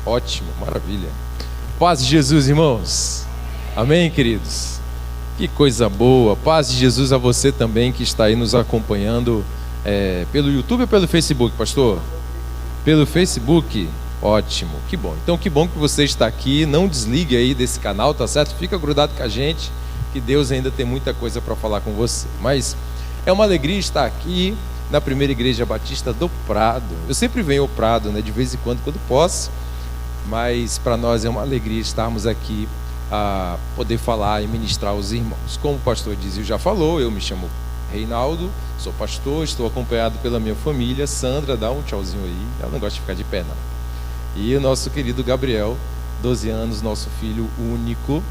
Ótimo, maravilha. Paz de Jesus, irmãos. Amém, queridos? Que coisa boa. Paz de Jesus a você também que está aí nos acompanhando pelo YouTube ou pelo Facebook, pastor? Pelo Facebook? Ótimo, que bom. Então, que bom que você está aqui. Não desligue aí desse canal, tá certo? Fica grudado com a gente, que Deus ainda tem muita coisa para falar com você. Mas é uma alegria estar aqui na Primeira Igreja Batista do Prado. Eu sempre venho ao Prado, né, de vez em quando posso, mas para nós é uma alegria estarmos aqui a poder falar e ministrar aos irmãos. Como o pastor Dizio já falou, eu me chamo Reinaldo, sou pastor, estou acompanhado pela minha família. Sandra, dá um tchauzinho aí, ela não gosta de ficar de pé não. E o nosso querido Gabriel, 12 anos, nosso filho único,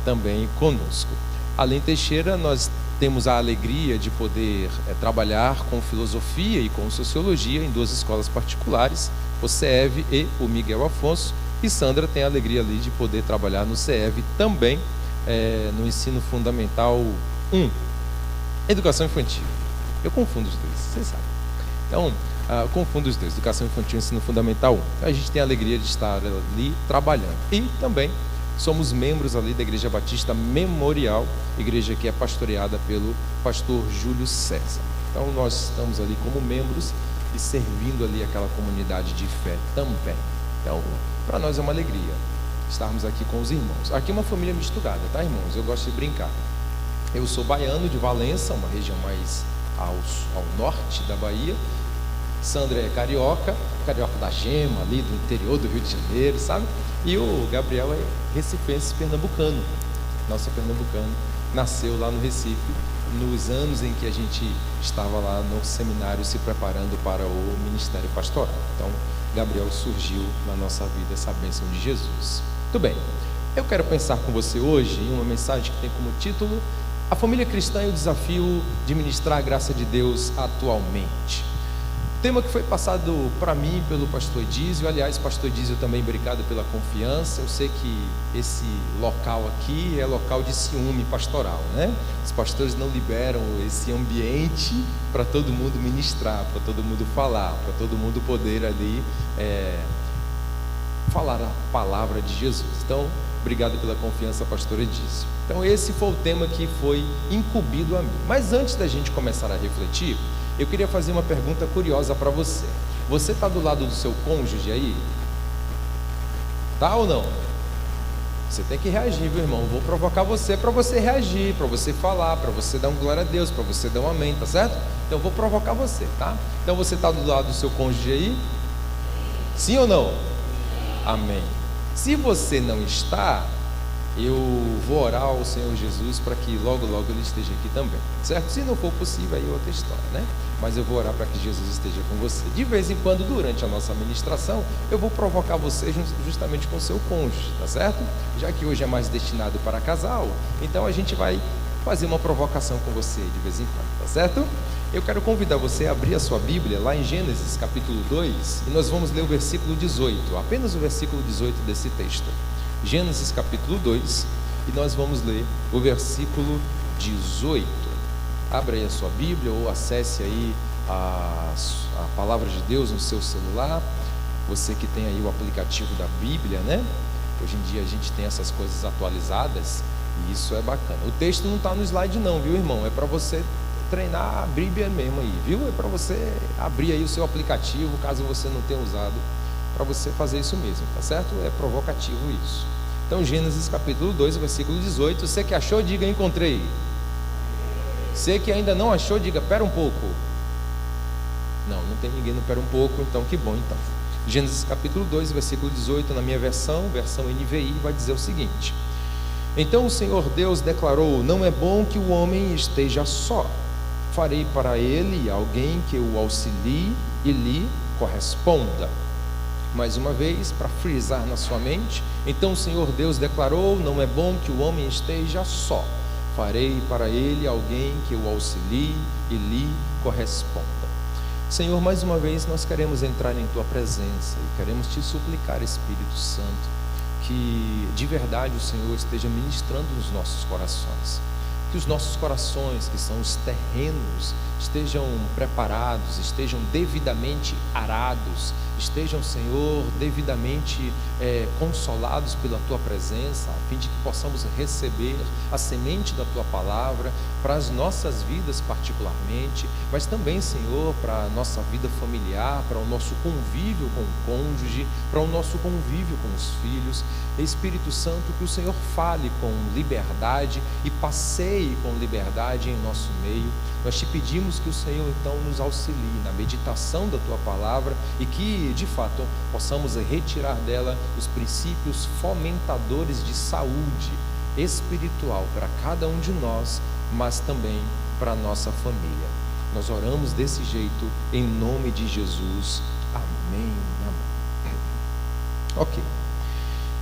também conosco. Além Teixeira, nós temos a alegria de poder trabalhar com filosofia e com sociologia em duas escolas particulares, o CEV e o Miguel Afonso. E Sandra tem a alegria ali de poder trabalhar no CEV também, no ensino fundamental 1, educação infantil. Eu confundo os dois, vocês sabem. Então, confundo os dois, educação infantil e ensino fundamental 1. A gente tem a alegria de estar ali trabalhando. E também somos membros ali da Igreja Batista Memorial, igreja que é pastoreada pelo pastor Júlio César. Então nós estamos ali como membros e servindo ali aquela comunidade de fé também. Então, para nós é uma alegria estarmos aqui com os irmãos. Aqui é uma família misturada, tá, irmãos? Eu gosto de brincar. Eu sou baiano de Valença, uma região mais ao norte da Bahia. Sandra é carioca da Gema, ali do interior do Rio de Janeiro, sabe? E o Gabriel é recifense pernambucano, nosso pernambucano, nasceu lá no Recife, nos anos em que a gente estava lá no seminário se preparando para o ministério pastoral. Então, Gabriel surgiu na nossa vida essa bênção de Jesus. Muito bem, eu quero pensar com você hoje em uma mensagem que tem como título: A família cristã e o desafio de ministrar a graça de Deus atualmente. Tema que foi passado para mim pelo pastor Dizio. Aliás, pastor Dizio, também obrigado pela confiança. Eu sei que esse local aqui é local de ciúme pastoral, né? Os pastores não liberam esse ambiente para todo mundo ministrar, para todo mundo falar, para todo mundo poder ali falar a palavra de Jesus. Então, obrigado pela confiança, pastora Dizio. Então, esse foi o tema que foi incumbido a mim. Mas antes da gente começar a refletir, eu queria fazer uma pergunta curiosa para você. Você está do lado do seu cônjuge aí? Tá ou não? Você tem que reagir, meu irmão. Vou provocar você para você reagir, para você falar, para você dar um glória a Deus, para você dar um amém, tá certo? Então eu vou provocar você, tá? Então você está do lado do seu cônjuge aí? Sim ou não? Amém. Se você não está, eu vou orar ao Senhor Jesus para que logo ele esteja aqui também, certo? Se não for possível, aí é outra história, né? Mas eu vou orar para que Jesus esteja com você. De vez em quando, durante a nossa ministração, eu vou provocar você justamente com o seu cônjuge, tá certo? Já que hoje é mais destinado para casal, então a gente vai fazer uma provocação com você de vez em quando, tá certo? Eu quero convidar você a abrir a sua Bíblia lá em Gênesis capítulo 2, e nós vamos ler o versículo 18, apenas o versículo 18 desse texto. Gênesis capítulo 2, e nós vamos ler o versículo 18. Abra aí a sua Bíblia ou acesse aí a palavra de Deus no seu celular. Você que tem aí o aplicativo da Bíblia, né? Hoje em dia a gente tem essas coisas atualizadas e isso é bacana. O texto não está no slide não, viu, irmão? É para você treinar a Bíblia mesmo aí, viu? É para você abrir aí o seu aplicativo, caso você não tenha usado, para você fazer isso mesmo, tá certo? É provocativo isso. Então, Gênesis capítulo 2, versículo 18. Você que achou, diga encontrei. Você que ainda não achou, diga pera um pouco. Não tem ninguém no pera um pouco, então que bom então. Gênesis capítulo 2, versículo 18, na minha versão NVI, vai dizer o seguinte: Então o Senhor Deus declarou: Não é bom que o homem esteja só. Farei para ele alguém que o auxilie e lhe corresponda. Mais uma vez, para frisar na sua mente, então o Senhor Deus declarou: Não é bom que o homem esteja só. Farei para ele alguém que o auxilie e lhe corresponda. Senhor, mais uma vez nós queremos entrar em Tua presença e queremos Te suplicar, Espírito Santo, que de verdade o Senhor esteja ministrando nos nossos corações. Que os nossos corações, que são os terrenos estejam preparados, estejam devidamente arados, estejam, Senhor, devidamente consolados pela Tua presença, a fim de que possamos receber a semente da Tua palavra para as nossas vidas particularmente, mas também, Senhor, para a nossa vida familiar, para o nosso convívio com o cônjuge, para o nosso convívio com os filhos. Espírito Santo, que o Senhor fale com liberdade e passeie com liberdade em nosso meio. Nós te pedimos que o Senhor então nos auxilie na meditação da Tua palavra e que de fato possamos retirar dela os princípios fomentadores de saúde espiritual para cada um de nós, mas também para a nossa família. Nós oramos desse jeito em nome de Jesus. Amém. Amém. Ok.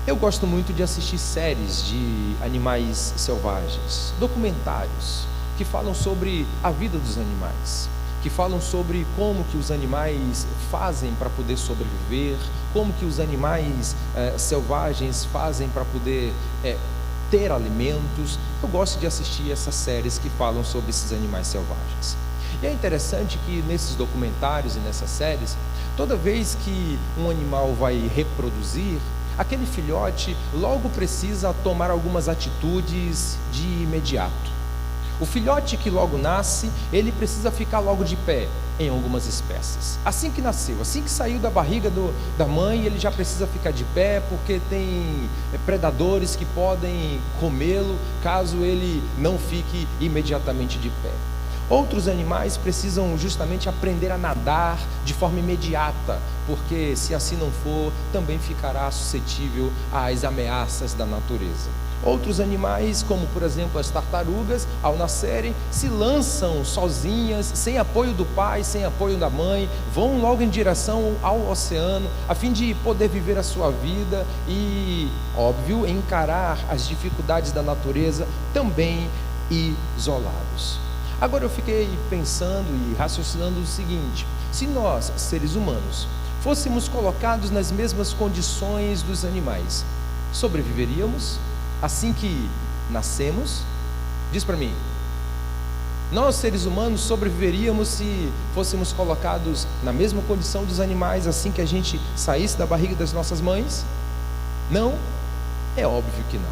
Eu gosto muito de assistir séries de animais selvagens, documentários que falam sobre a vida dos animais, que falam sobre como que os animais fazem para poder sobreviver, como que os animais selvagens fazem para poder ter alimentos. Eu gosto de assistir essas séries que falam sobre esses animais selvagens. E é interessante que nesses documentários e nessas séries, toda vez que um animal vai reproduzir, aquele filhote logo precisa tomar algumas atitudes de imediato. O filhote que logo nasce, ele precisa ficar logo de pé em algumas espécies. Assim que nasceu, assim que saiu da barriga da mãe, ele já precisa ficar de pé, porque tem predadores que podem comê-lo caso ele não fique imediatamente de pé. Outros animais precisam justamente aprender a nadar de forma imediata, porque se assim não for, também ficará suscetível às ameaças da natureza. Outros animais, como por exemplo as tartarugas, ao nascerem, se lançam sozinhas, sem apoio do pai, sem apoio da mãe, vão logo em direção ao oceano, a fim de poder viver a sua vida e, óbvio, encarar as dificuldades da natureza também isolados. Agora eu fiquei pensando e raciocinando o seguinte: se nós, seres humanos, fôssemos colocados nas mesmas condições dos animais, sobreviveríamos? Assim que nascemos? Diz para mim, nós seres humanos sobreviveríamos se fôssemos colocados na mesma condição dos animais assim que a gente saísse da barriga das nossas mães? Não? É óbvio que não,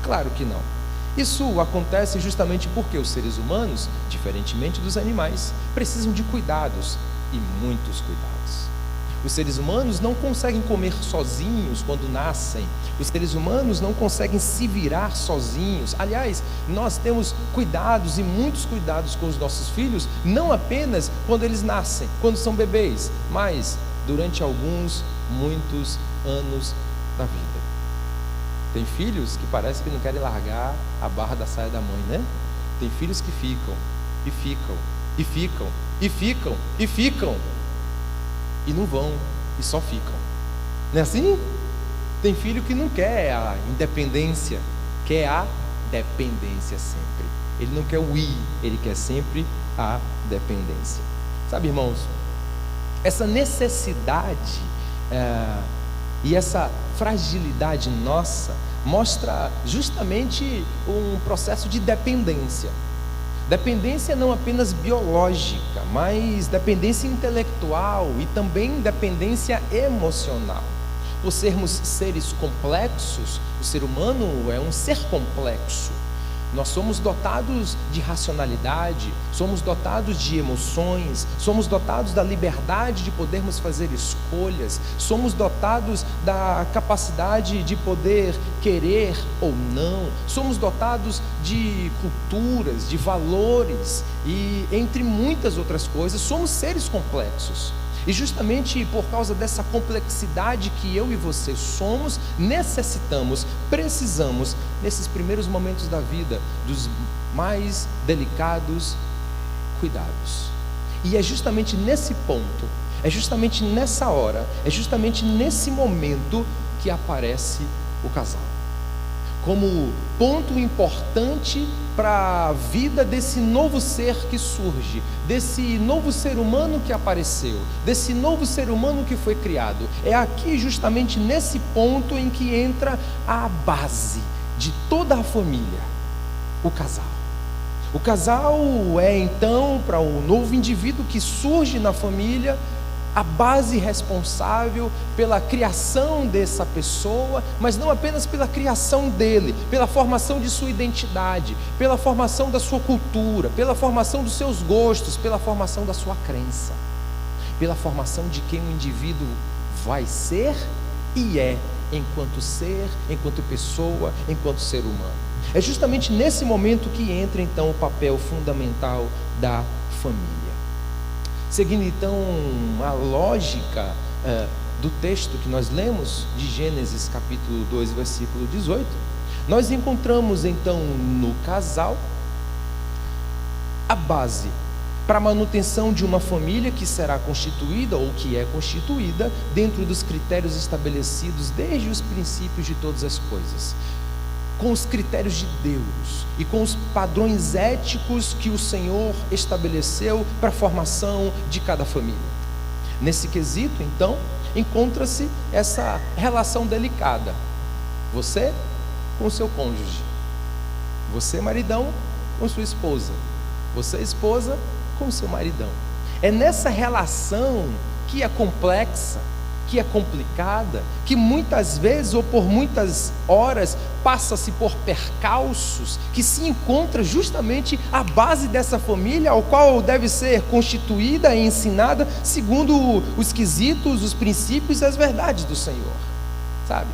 claro que não. Isso acontece justamente porque os seres humanos, diferentemente dos animais, precisam de cuidados e muitos cuidados. Os seres humanos não conseguem comer sozinhos quando nascem. Os seres humanos não conseguem se virar sozinhos. Aliás, nós temos cuidados e muitos cuidados com os nossos filhos, não apenas quando eles nascem, quando são bebês, mas durante muitos anos da vida. Tem filhos que parece que não querem largar a barra da saia da mãe, né? Tem filhos que ficam, e ficam, e ficam, e ficam, e ficam, e não vão, e só ficam. Não é assim? Tem filho que não quer a independência, quer a dependência sempre. Ele não quer o ir, ele quer sempre a dependência. Sabe, irmãos, essa necessidade e essa fragilidade nossa mostra justamente um processo de dependência. Dependência não apenas biológica, mas dependência intelectual e também dependência emocional. Por sermos seres complexos, o ser humano é um ser complexo. Nós somos dotados de racionalidade, somos dotados de emoções, somos dotados da liberdade de podermos fazer escolhas, somos dotados da capacidade de poder querer ou não, somos dotados de culturas, de valores e, entre muitas outras coisas, somos seres complexos. E justamente por causa dessa complexidade que eu e você somos, precisamos, nesses primeiros momentos da vida, dos mais delicados cuidados. E é justamente nesse ponto, é justamente nessa hora, é justamente nesse momento que aparece o casal. Como ponto importante para a vida desse novo ser que surge, desse novo ser humano que apareceu, desse novo ser humano que foi criado. É aqui justamente nesse ponto em que entra a base de toda a família, o casal. O casal é então, para o novo indivíduo que surge na família, a base responsável pela criação dessa pessoa, mas não apenas pela criação dele, pela formação de sua identidade, pela formação da sua cultura, pela formação dos seus gostos, pela formação da sua crença, pela formação de quem o indivíduo vai ser e é, enquanto ser, enquanto pessoa, enquanto ser humano. É justamente nesse momento que entra então o papel fundamental da família. Seguindo então a lógica do texto que nós lemos, de Gênesis capítulo 2, versículo 18, nós encontramos então no casal a base para a manutenção de uma família que será constituída ou que é constituída dentro dos critérios estabelecidos desde os princípios de todas as coisas, com os critérios de Deus e com os padrões éticos que o Senhor estabeleceu para a formação de cada família. Nesse quesito, então, encontra-se essa relação delicada: você com o seu cônjuge, você, maridão, com sua esposa, você, esposa, com o seu maridão. É nessa relação que é complexa, que é complicada, que muitas vezes ou por muitas horas passa-se por percalços, que se encontra justamente a base dessa família, ao qual deve ser constituída e ensinada segundo os quesitos, os princípios e as verdades do Senhor, sabe?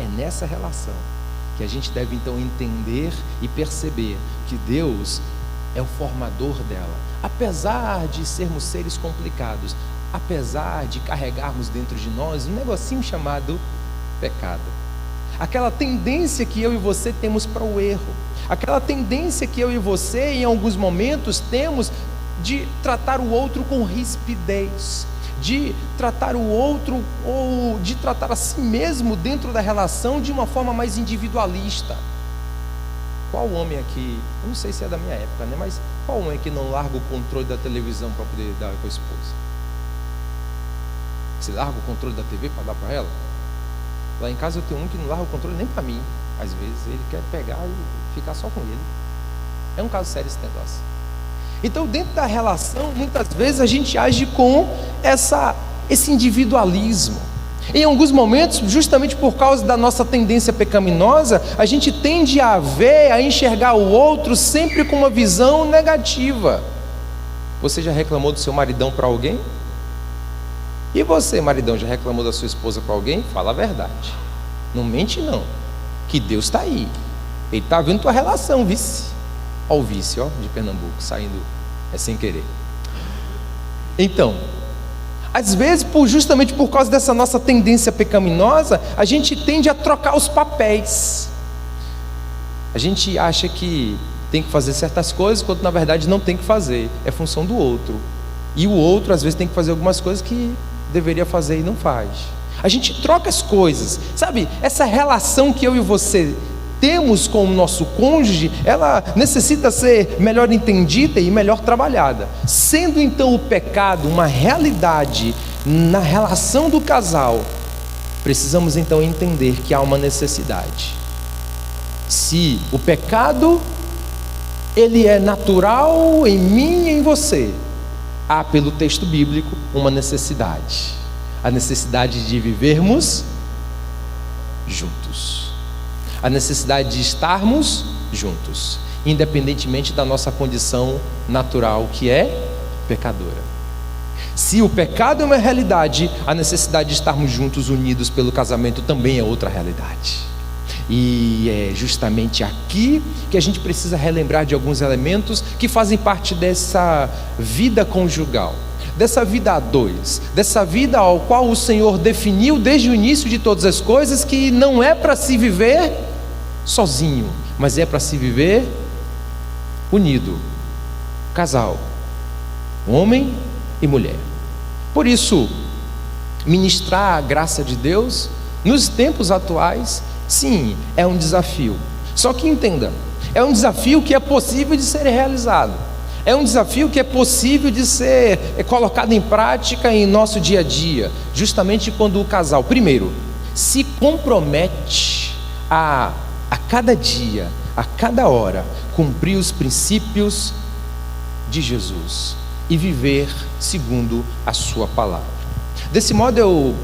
É nessa relação que a gente deve então entender e perceber que Deus é o formador dela, apesar de sermos seres complicados, apesar de carregarmos dentro de nós um negocinho chamado pecado, aquela tendência que eu e você temos para o erro, aquela tendência que eu e você em alguns momentos temos de tratar o outro com rispidez, de tratar o outro ou de tratar a si mesmo dentro da relação de uma forma mais individualista. Qual homem aqui, eu não sei se é da minha época, né? Mas qual homem aqui não larga o controle da televisão para poder dar com a esposa? Você larga o controle da TV para dar para ela? Lá em casa eu tenho um que não larga o controle nem para mim. Às vezes ele quer pegar e ficar só com ele. É um caso sério esse negócio. Então, dentro da relação, muitas vezes a gente age com esse individualismo. Em alguns momentos, justamente por causa da nossa tendência pecaminosa, a gente tende a ver, a enxergar o outro sempre com uma visão negativa. Você já reclamou do seu maridão para alguém? E você, maridão, já reclamou da sua esposa para alguém? Fala a verdade, não mente não, que Deus está aí, Ele está vendo tua relação, vice. Olha o vice, ó, de Pernambuco, saindo sem querer. Então, às vezes, justamente por causa dessa nossa tendência pecaminosa, a gente tende a trocar os papéis. A gente acha que tem que fazer certas coisas, quando na verdade não tem que fazer, é função do outro. E o outro às vezes tem que fazer algumas coisas que deveria fazer e não faz. A gente troca as coisas, sabe? Essa relação que eu e você temos com o nosso cônjuge, ela necessita ser melhor entendida e melhor trabalhada. Sendo então o pecado uma realidade na relação do casal, precisamos então entender que há uma necessidade. Se o pecado ele é natural em mim e em você, há pelo texto bíblico uma necessidade, a necessidade de vivermos juntos, a necessidade de estarmos juntos, independentemente da nossa condição natural, que é pecadora. Se o pecado é uma realidade, a necessidade de estarmos juntos, unidos pelo casamento, também é outra realidade. E é justamente aqui que a gente precisa relembrar de alguns elementos que fazem parte dessa vida conjugal, dessa vida a dois, dessa vida ao qual o Senhor definiu desde o início de todas as coisas, que não é para se viver sozinho, mas é para se viver unido, casal, homem e mulher. Por isso, ministrar a graça de Deus nos tempos atuais, sim, é um desafio. Só que entenda, é um desafio que é possível de ser realizado. É um desafio que é possível de ser colocado em prática em nosso dia a dia, justamente quando o casal, primeiro, se compromete a cada dia, a cada hora, cumprir os princípios de Jesus e viver segundo a sua palavra. Desse modo eu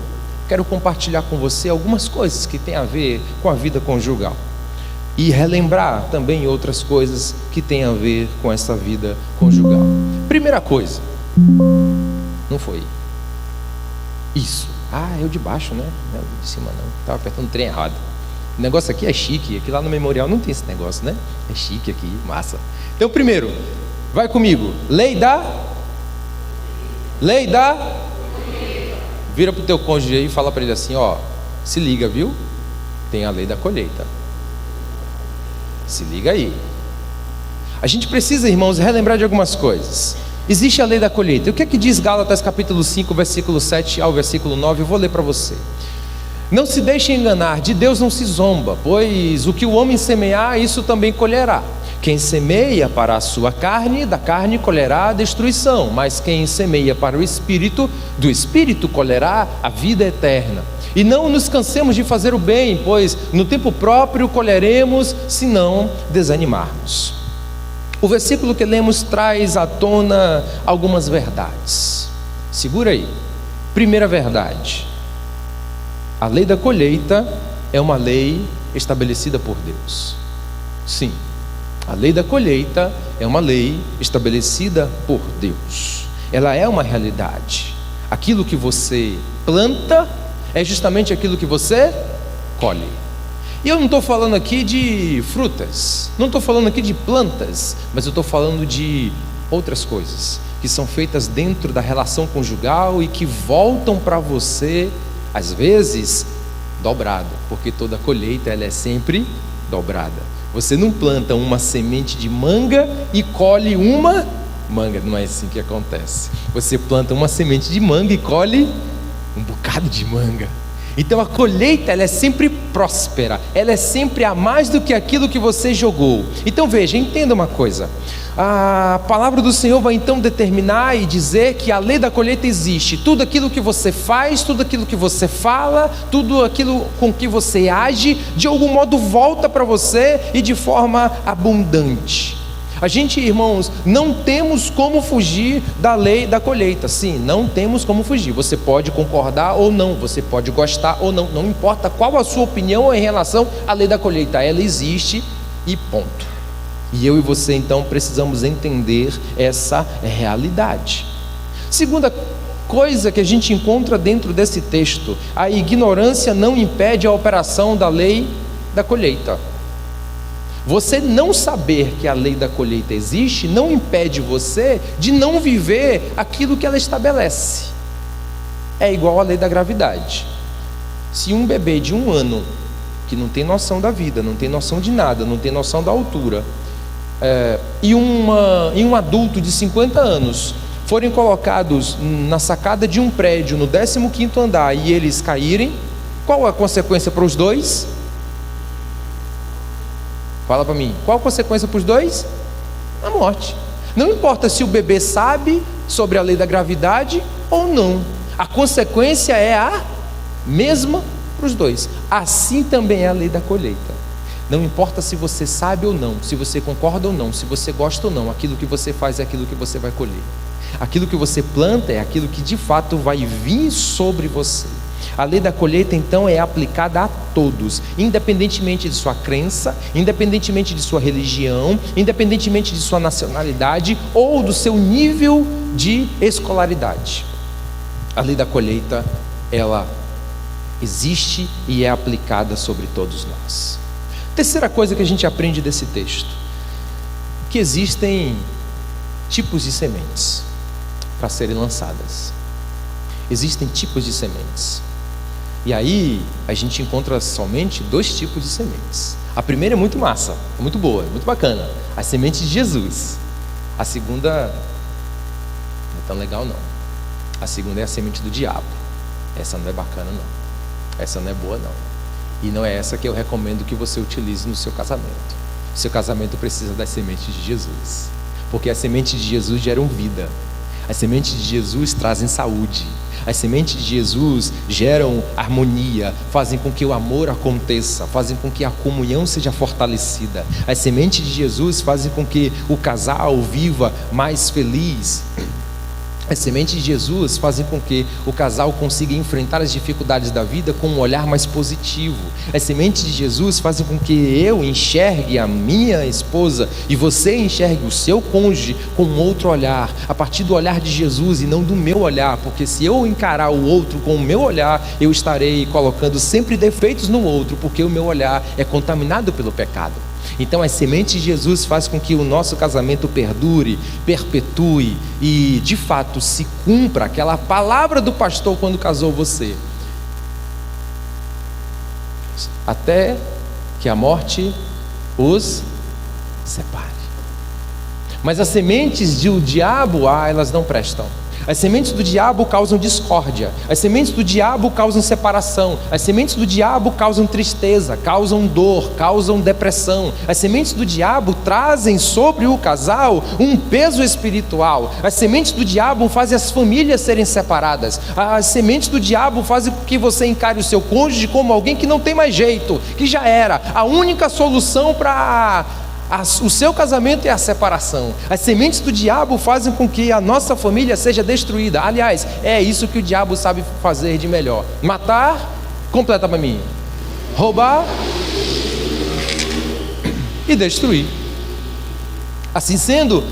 quero compartilhar com você algumas coisas que têm a ver com a vida conjugal e relembrar também outras coisas que têm a ver com essa vida conjugal. Primeira coisa, não foi isso. Eu de baixo, né? Não, de cima não, estava apertando o trem errado. O negócio aqui é chique, aqui lá no memorial não tem esse negócio, né? É chique aqui, massa. Então primeiro, vai comigo, lei da... Vira para o teu cônjuge aí e fala para ele assim, se liga, viu? Tem a lei da colheita. Se liga aí. A gente precisa, irmãos, relembrar de algumas coisas. Existe a lei da colheita. O que é que diz Gálatas capítulo 5, versículo 7 ao versículo 9? Eu vou ler para você. Não se deixe enganar, de Deus não se zomba, pois o que o homem semear, isso também colherá. Quem semeia para a sua carne, da carne colherá a destruição, mas quem semeia para o Espírito, do Espírito colherá a vida eterna. E não nos cansemos de fazer o bem, pois no tempo próprio colheremos, se não desanimarmos. O versículo que lemos traz à tona algumas verdades. Segura aí. Primeira verdade: a lei da colheita é uma lei estabelecida por Deus. Sim, a lei da colheita é uma lei estabelecida por Deus. Ela é uma realidade. Aquilo que você planta é justamente aquilo que você colhe. E eu não estou falando aqui de frutas, não estou falando aqui de plantas, mas eu estou falando de outras coisas que são feitas dentro da relação conjugal e que voltam para você, às vezes, dobrado, porque toda colheita ela é sempre dobrada. Você não planta uma semente de manga e colhe uma manga, não é assim que acontece. Você planta uma semente de manga e colhe um bocado de manga. Então a colheita ela é sempre próspera, ela é sempre a mais do que aquilo que você jogou. Então veja, entenda uma coisa, a palavra do Senhor vai então determinar e dizer que a lei da colheita existe. Tudo aquilo que você faz, tudo aquilo que você fala, tudo aquilo com que você age, de algum modo volta para você e de forma abundante. A gente, irmãos, não temos como fugir da lei da colheita. Sim, não temos como fugir. Você pode concordar ou não, você pode gostar ou não, não importa qual a sua opinião em relação à lei da colheita, ela existe e ponto. E eu e você então precisamos entender essa realidade. Segunda coisa que a gente encontra dentro desse texto: a ignorância não impede a operação da lei da colheita. Você não saber que a lei da colheita existe não impede você de não viver aquilo que ela estabelece. É igual à lei da gravidade. Se um bebê de 1 ano, que não tem noção da vida, não tem noção de nada, não tem noção da altura, e um adulto de 50 anos forem colocados na sacada de um prédio no 15º andar e eles caírem, qual a consequência para os dois? Fala para mim, qual a consequência para os dois? A morte. Não importa se o bebê sabe sobre a lei da gravidade ou não, a consequência é a mesma para os dois. Assim também é a lei da colheita. Não importa se você sabe ou não, se você concorda ou não, se você gosta ou não, aquilo que você faz é aquilo que você vai colher. Aquilo que você planta é aquilo que de fato vai vir sobre você. A lei da colheita então é aplicada a todos, independentemente de sua crença, independentemente de sua religião, independentemente de sua nacionalidade ou do seu nível de escolaridade. A lei da colheita, ela existe e é aplicada sobre todos nós. Terceira coisa que a gente aprende desse texto: que existem tipos de sementes para serem lançadas. Existem tipos de sementes. E aí a gente encontra somente 2 tipos de sementes. A primeira é muito massa, é muito boa, é muito bacana, a semente de Jesus. A segunda não é tão legal não. A segunda é a semente do diabo. Essa não é bacana não. Essa não é boa não. E não é essa que eu recomendo que você utilize no seu casamento. O seu casamento precisa das sementes de Jesus, porque a semente de Jesus geram vida. As sementes de Jesus trazem saúde. As sementes de Jesus geram harmonia, fazem com que o amor aconteça, fazem com que a comunhão seja fortalecida. As sementes de Jesus fazem com que o casal viva mais feliz. As sementes de Jesus fazem com que o casal consiga enfrentar as dificuldades da vida com um olhar mais positivo. As sementes de Jesus fazem com que eu enxergue a minha esposa e você enxergue o seu cônjuge com um outro olhar, a partir do olhar de Jesus e não do meu olhar, porque se eu encarar o outro com o meu olhar, eu estarei colocando sempre defeitos no outro, porque o meu olhar é contaminado pelo pecado. Então as sementes de Jesus fazem com que o nosso casamento perdure, perpetue e de fato se cumpra aquela palavra do pastor quando casou você, até que a morte os separe. Mas as sementes do diabo, elas não prestam. As sementes do diabo causam discórdia, as sementes do diabo causam separação, as sementes do diabo causam tristeza, causam dor, causam depressão. As sementes do diabo trazem sobre o casal um peso espiritual. As sementes do diabo fazem as famílias serem separadas. As sementes do diabo fazem com que você encare o seu cônjuge como alguém que não tem mais jeito, que já era. A única solução para o seu casamento é a separação. As sementes do diabo fazem com que a nossa família seja destruída. Aliás, é isso que o diabo sabe fazer de melhor: matar, completa para mim, roubar e destruir. Assim sendo,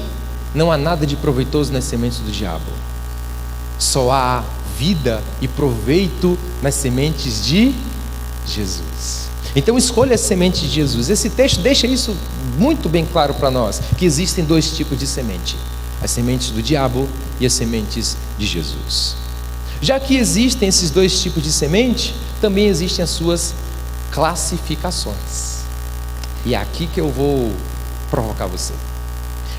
não há nada de proveitoso nas sementes do diabo. Só há vida e proveito nas sementes de Jesus. Então escolha as sementes de Jesus. Esse texto deixa isso muito bem claro para nós, que existem dois tipos de semente: as sementes do diabo e as sementes de Jesus. Já que existem esses dois tipos de semente, também existem as suas classificações. E é aqui que eu vou provocar você.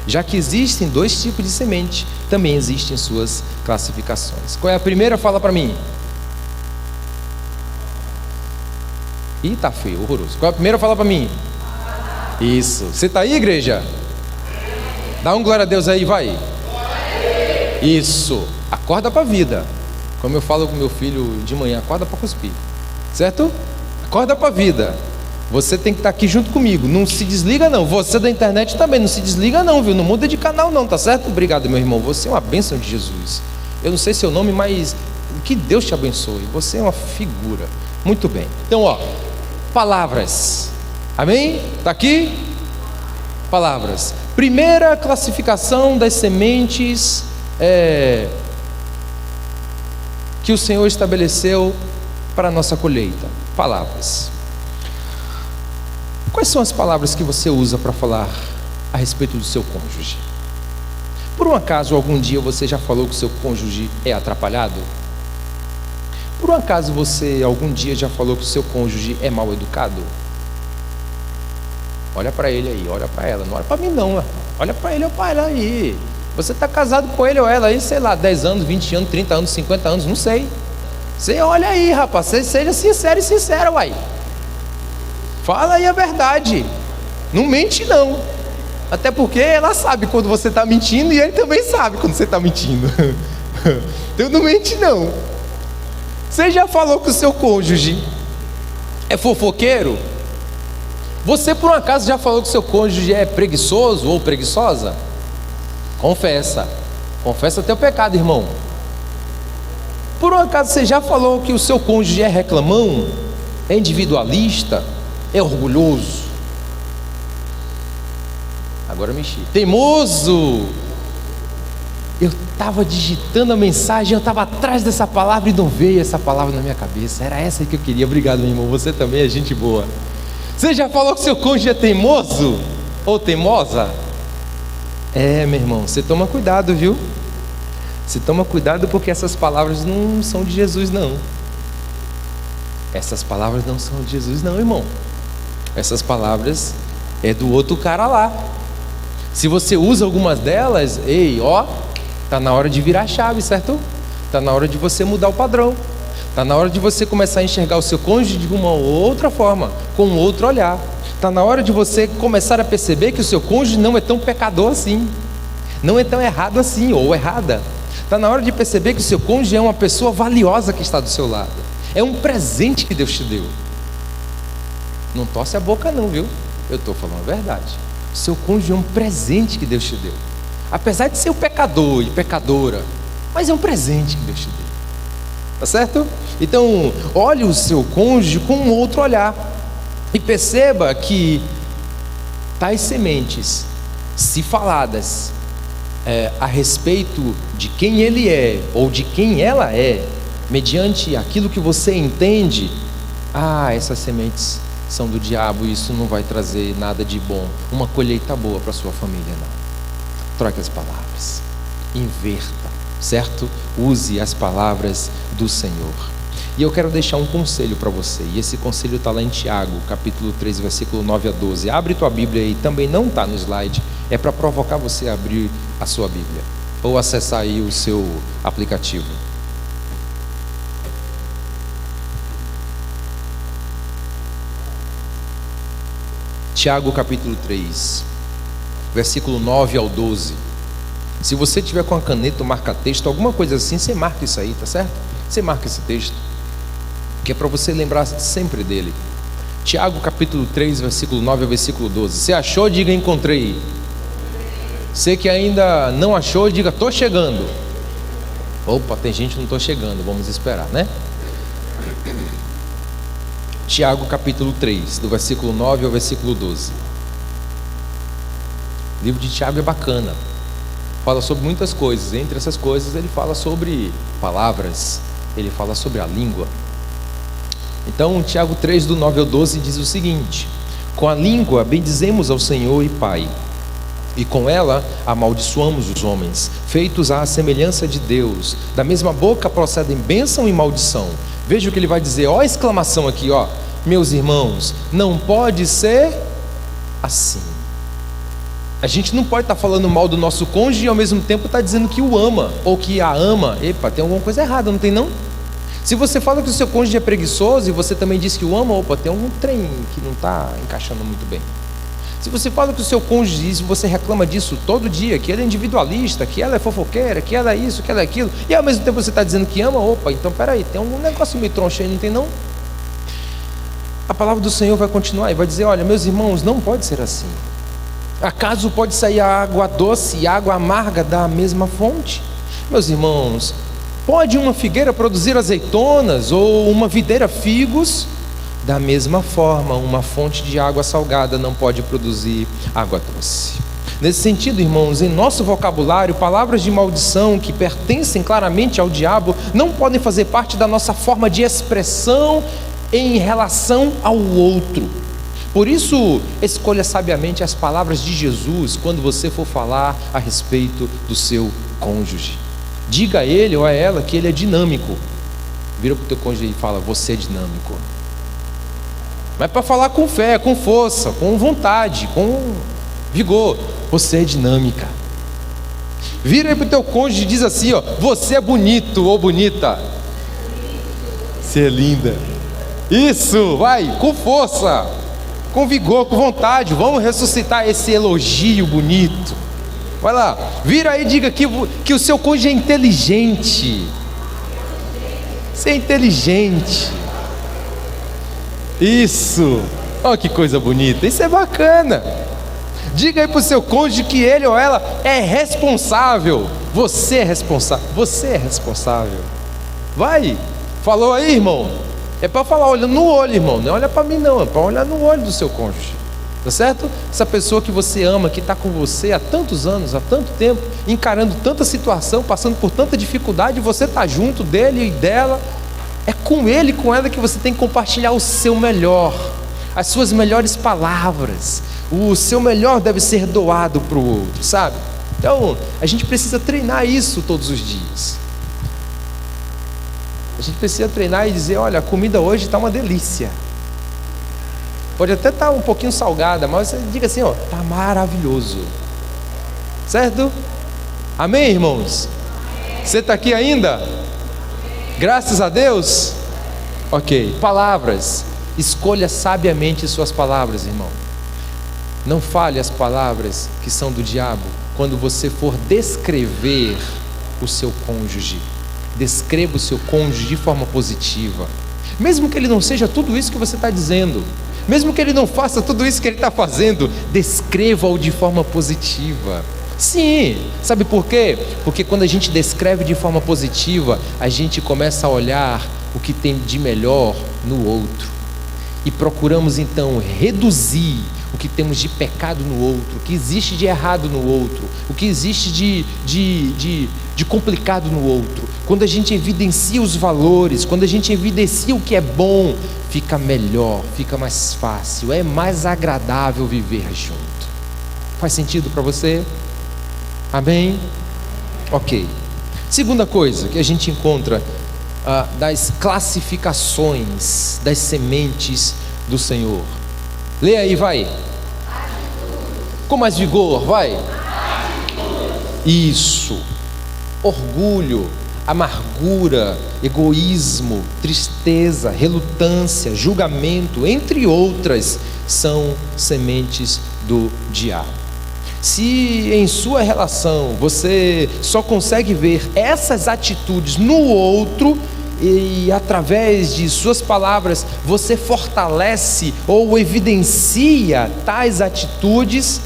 Já que existem dois tipos de semente, também existem suas classificações. Qual é a primeira? Fala para mim. Ih, tá feio, horroroso. Qual é a primeira? Fala para mim. Isso. Você está aí, igreja? Dá um glória a Deus aí, vai. Isso. Acorda para a vida. Como eu falo com meu filho de manhã, acorda para cuspir. Certo? Acorda para a vida. Você tem que estar aqui junto comigo. Não se desliga não. Você da internet também, não se desliga não, viu? Não muda de canal não, tá certo? Obrigado, meu irmão. Você é uma bênção de Jesus. Eu não sei seu nome, mas que Deus te abençoe. Você é uma figura. Muito bem. Então, palavras. Amém? Está aqui? Palavras. Primeira classificação das sementes que o Senhor estabeleceu para a nossa colheita. Palavras. Quais são as palavras que você usa para falar a respeito do seu cônjuge? Por um acaso, algum dia você já falou que o seu cônjuge é atrapalhado? Por um acaso você algum dia já falou que o seu cônjuge é mal educado? Olha para ele aí, olha para ela, não olha para mim não, olha para ele ou para ela aí. Você está casado com ele ou ela aí, sei lá, 10 anos, 20 anos, 30 anos, 50 anos, não sei. Você olha aí, rapaz, você seja sincero e sincera, uai. Fala aí a verdade, não mente não. Até porque ela sabe quando você está mentindo e ele também sabe quando você está mentindo. Então não mente não. Você já falou que o seu cônjuge é fofoqueiro? Você por um acaso já falou que o seu cônjuge é preguiçoso ou preguiçosa? Confessa. Confessa teu pecado, irmão. Por um acaso você já falou que o seu cônjuge é reclamão? É individualista? É orgulhoso? Agora mexi. Teimoso? Eu estava digitando a mensagem, eu estava atrás dessa palavra e não veio essa palavra na minha cabeça. Era essa que eu queria. Obrigado, meu irmão. Você também é gente boa. Você já falou que seu cônjuge é teimoso? Ou teimosa? Meu irmão, você toma cuidado, viu? Você toma cuidado porque essas palavras não são de Jesus, não. Essas palavras não são de Jesus, não, irmão. Essas palavras é do outro cara lá. Se você usa algumas delas, tá na hora de virar a chave, certo? Tá na hora de você mudar o padrão. Tá na hora de você começar a enxergar o seu cônjuge de uma outra forma, com um outro olhar. Tá na hora de você começar a perceber que o seu cônjuge não é tão pecador assim, não é tão errado assim, ou errada. Está na hora de perceber que o seu cônjuge é uma pessoa valiosa que está do seu lado. É um presente que Deus te deu. Não torce a boca não, viu? Eu estou falando a verdade. O seu cônjuge é um presente que Deus te deu. Apesar de ser um pecador e pecadora, mas é um presente que Deus te deu. Tá certo? Então, olhe o seu cônjuge com um outro olhar. E perceba que tais sementes, se faladas a respeito de quem ele é ou de quem ela é, mediante aquilo que você entende, essas sementes são do diabo e isso não vai trazer nada de bom, uma colheita boa para sua família, não. Troque as palavras, inverta, certo? Use as palavras do Senhor. E eu quero deixar um conselho para você, e esse conselho está lá em Tiago, capítulo 3, versículo 9 a 12. Abre tua Bíblia aí, também não está no slide, é para provocar você a abrir a sua Bíblia, ou acessar aí o seu aplicativo. Tiago capítulo 3, versículo 9 ao 12. Se você tiver com a caneta, marca-texto, alguma coisa assim, você marca isso aí, tá certo? Você marca esse texto, que é para você lembrar sempre dele. Tiago capítulo 3, versículo 9 ao versículo 12. Você achou? Diga encontrei. Você que ainda não achou, diga estou chegando. Opa, tem gente que não estou chegando, vamos esperar, né? Tiago capítulo 3, do versículo 9 ao versículo 12. O livro de Tiago é bacana, fala sobre muitas coisas. Entre essas coisas ele fala sobre palavras, ele fala sobre a língua. Então Tiago 3, do 9 ao 12 diz o seguinte: com a língua bendizemos ao Senhor e Pai, e com ela amaldiçoamos os homens, feitos à semelhança de Deus. Da mesma boca procedem bênção e maldição. Veja o que ele vai dizer, ó, exclamação aqui, ó. Meus irmãos, não pode ser assim. A gente não pode estar falando mal do nosso cônjuge e ao mesmo tempo estar dizendo que o ama, ou que a ama. Epa, tem alguma coisa errada, não tem não? Se você fala que o seu cônjuge é preguiçoso e você também diz que o ama, opa, tem algum trem que não está encaixando muito bem. Se você fala que o seu cônjuge diz, você reclama disso todo dia, que ele é individualista, que ela é fofoqueira, que ela é isso, que ela é aquilo, e ao mesmo tempo você está dizendo que ama, opa, então peraí, tem um negócio meio troncho aí, não tem não? A palavra do Senhor vai continuar e vai dizer, olha, meus irmãos, não pode ser assim. Acaso pode sair a água doce e a água amarga da mesma fonte? Meus irmãos, pode uma figueira produzir azeitonas ou uma videira figos? Da mesma forma, uma fonte de água salgada não pode produzir água doce. Nesse sentido, irmãos, em nosso vocabulário, palavras de maldição que pertencem claramente ao diabo não podem fazer parte da nossa forma de expressão em relação ao outro. Por isso, escolha sabiamente as palavras de Jesus quando você for falar a respeito do seu cônjuge. Diga a ele ou a ela que ele é dinâmico. Vira para o teu cônjuge e fala, você é dinâmico. Mas para falar com fé, com força, com vontade, com vigor. Você é dinâmica. Vira aí para o teu cônjuge e diz assim, ó, você é bonito ou bonita. Você é linda. Isso, vai, com força, com vigor, com vontade. Vamos ressuscitar esse elogio bonito. Vai lá, vira aí e diga que o seu cônjuge é inteligente. Você é inteligente. Isso, olha que coisa bonita, isso é bacana. Diga aí para o seu cônjuge que ele ou ela é responsável. Você é responsável, você é responsável. Vai, falou aí, irmão? É para falar olhando no olho, irmão, não olha para mim não, é para olhar no olho do seu cônjuge. Tá certo? Essa pessoa que você ama, que está com você há tantos anos, há tanto tempo, encarando tanta situação, passando por tanta dificuldade, você está junto dele e dela. É com ele, com ela que você tem que compartilhar o seu melhor, as suas melhores palavras. O seu melhor deve ser doado para o outro, sabe? Então, a gente precisa treinar isso todos os dias. A gente precisa treinar e dizer, olha, a comida hoje está uma delícia. Pode até estar um pouquinho salgada, mas você diga assim, ó, está maravilhoso. Certo? Amém, irmãos? Você está aqui ainda? Graças a Deus? Ok, palavras. Escolha sabiamente suas palavras, irmão. Não fale as palavras que são do diabo quando você for descrever o seu cônjuge. Descreva o seu cônjuge de forma positiva. Mesmo que ele não seja tudo isso que você está dizendo, mesmo que ele não faça tudo isso que ele está fazendo, descreva-o de forma positiva. Sim, sabe por quê? Porque quando a gente descreve de forma positiva, a gente começa a olhar o que tem de melhor no outro. E procuramos então reduzir o que temos de pecado no outro, o que existe de errado no outro, o que existe de complicado no outro. Quando a gente evidencia os valores, quando a gente evidencia o que é bom, fica melhor, fica mais fácil, é mais agradável viver junto. Faz sentido para você? Amém? Ok. Segunda coisa que a gente encontra das classificações das sementes do Senhor. Lê aí, vai. Com mais vigor, vai. Isso. Orgulho, amargura, egoísmo, tristeza, relutância, julgamento, entre outras, são sementes do diabo. Se em sua relação você só consegue ver essas atitudes no outro e através de suas palavras você fortalece ou evidencia tais atitudes,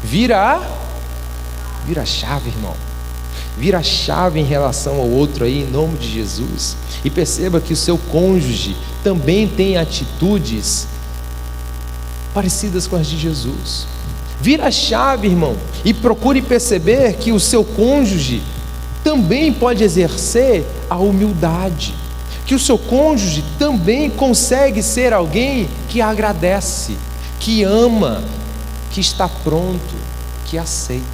vira chave, irmão. Vira chave em relação ao outro aí, em nome de Jesus. E perceba que o seu cônjuge também tem atitudes parecidas com as de Jesus. Vira a chave, irmão, e procure perceber que o seu cônjuge também pode exercer a humildade, que o seu cônjuge também consegue ser alguém que agradece, que ama, que está pronto, que aceita.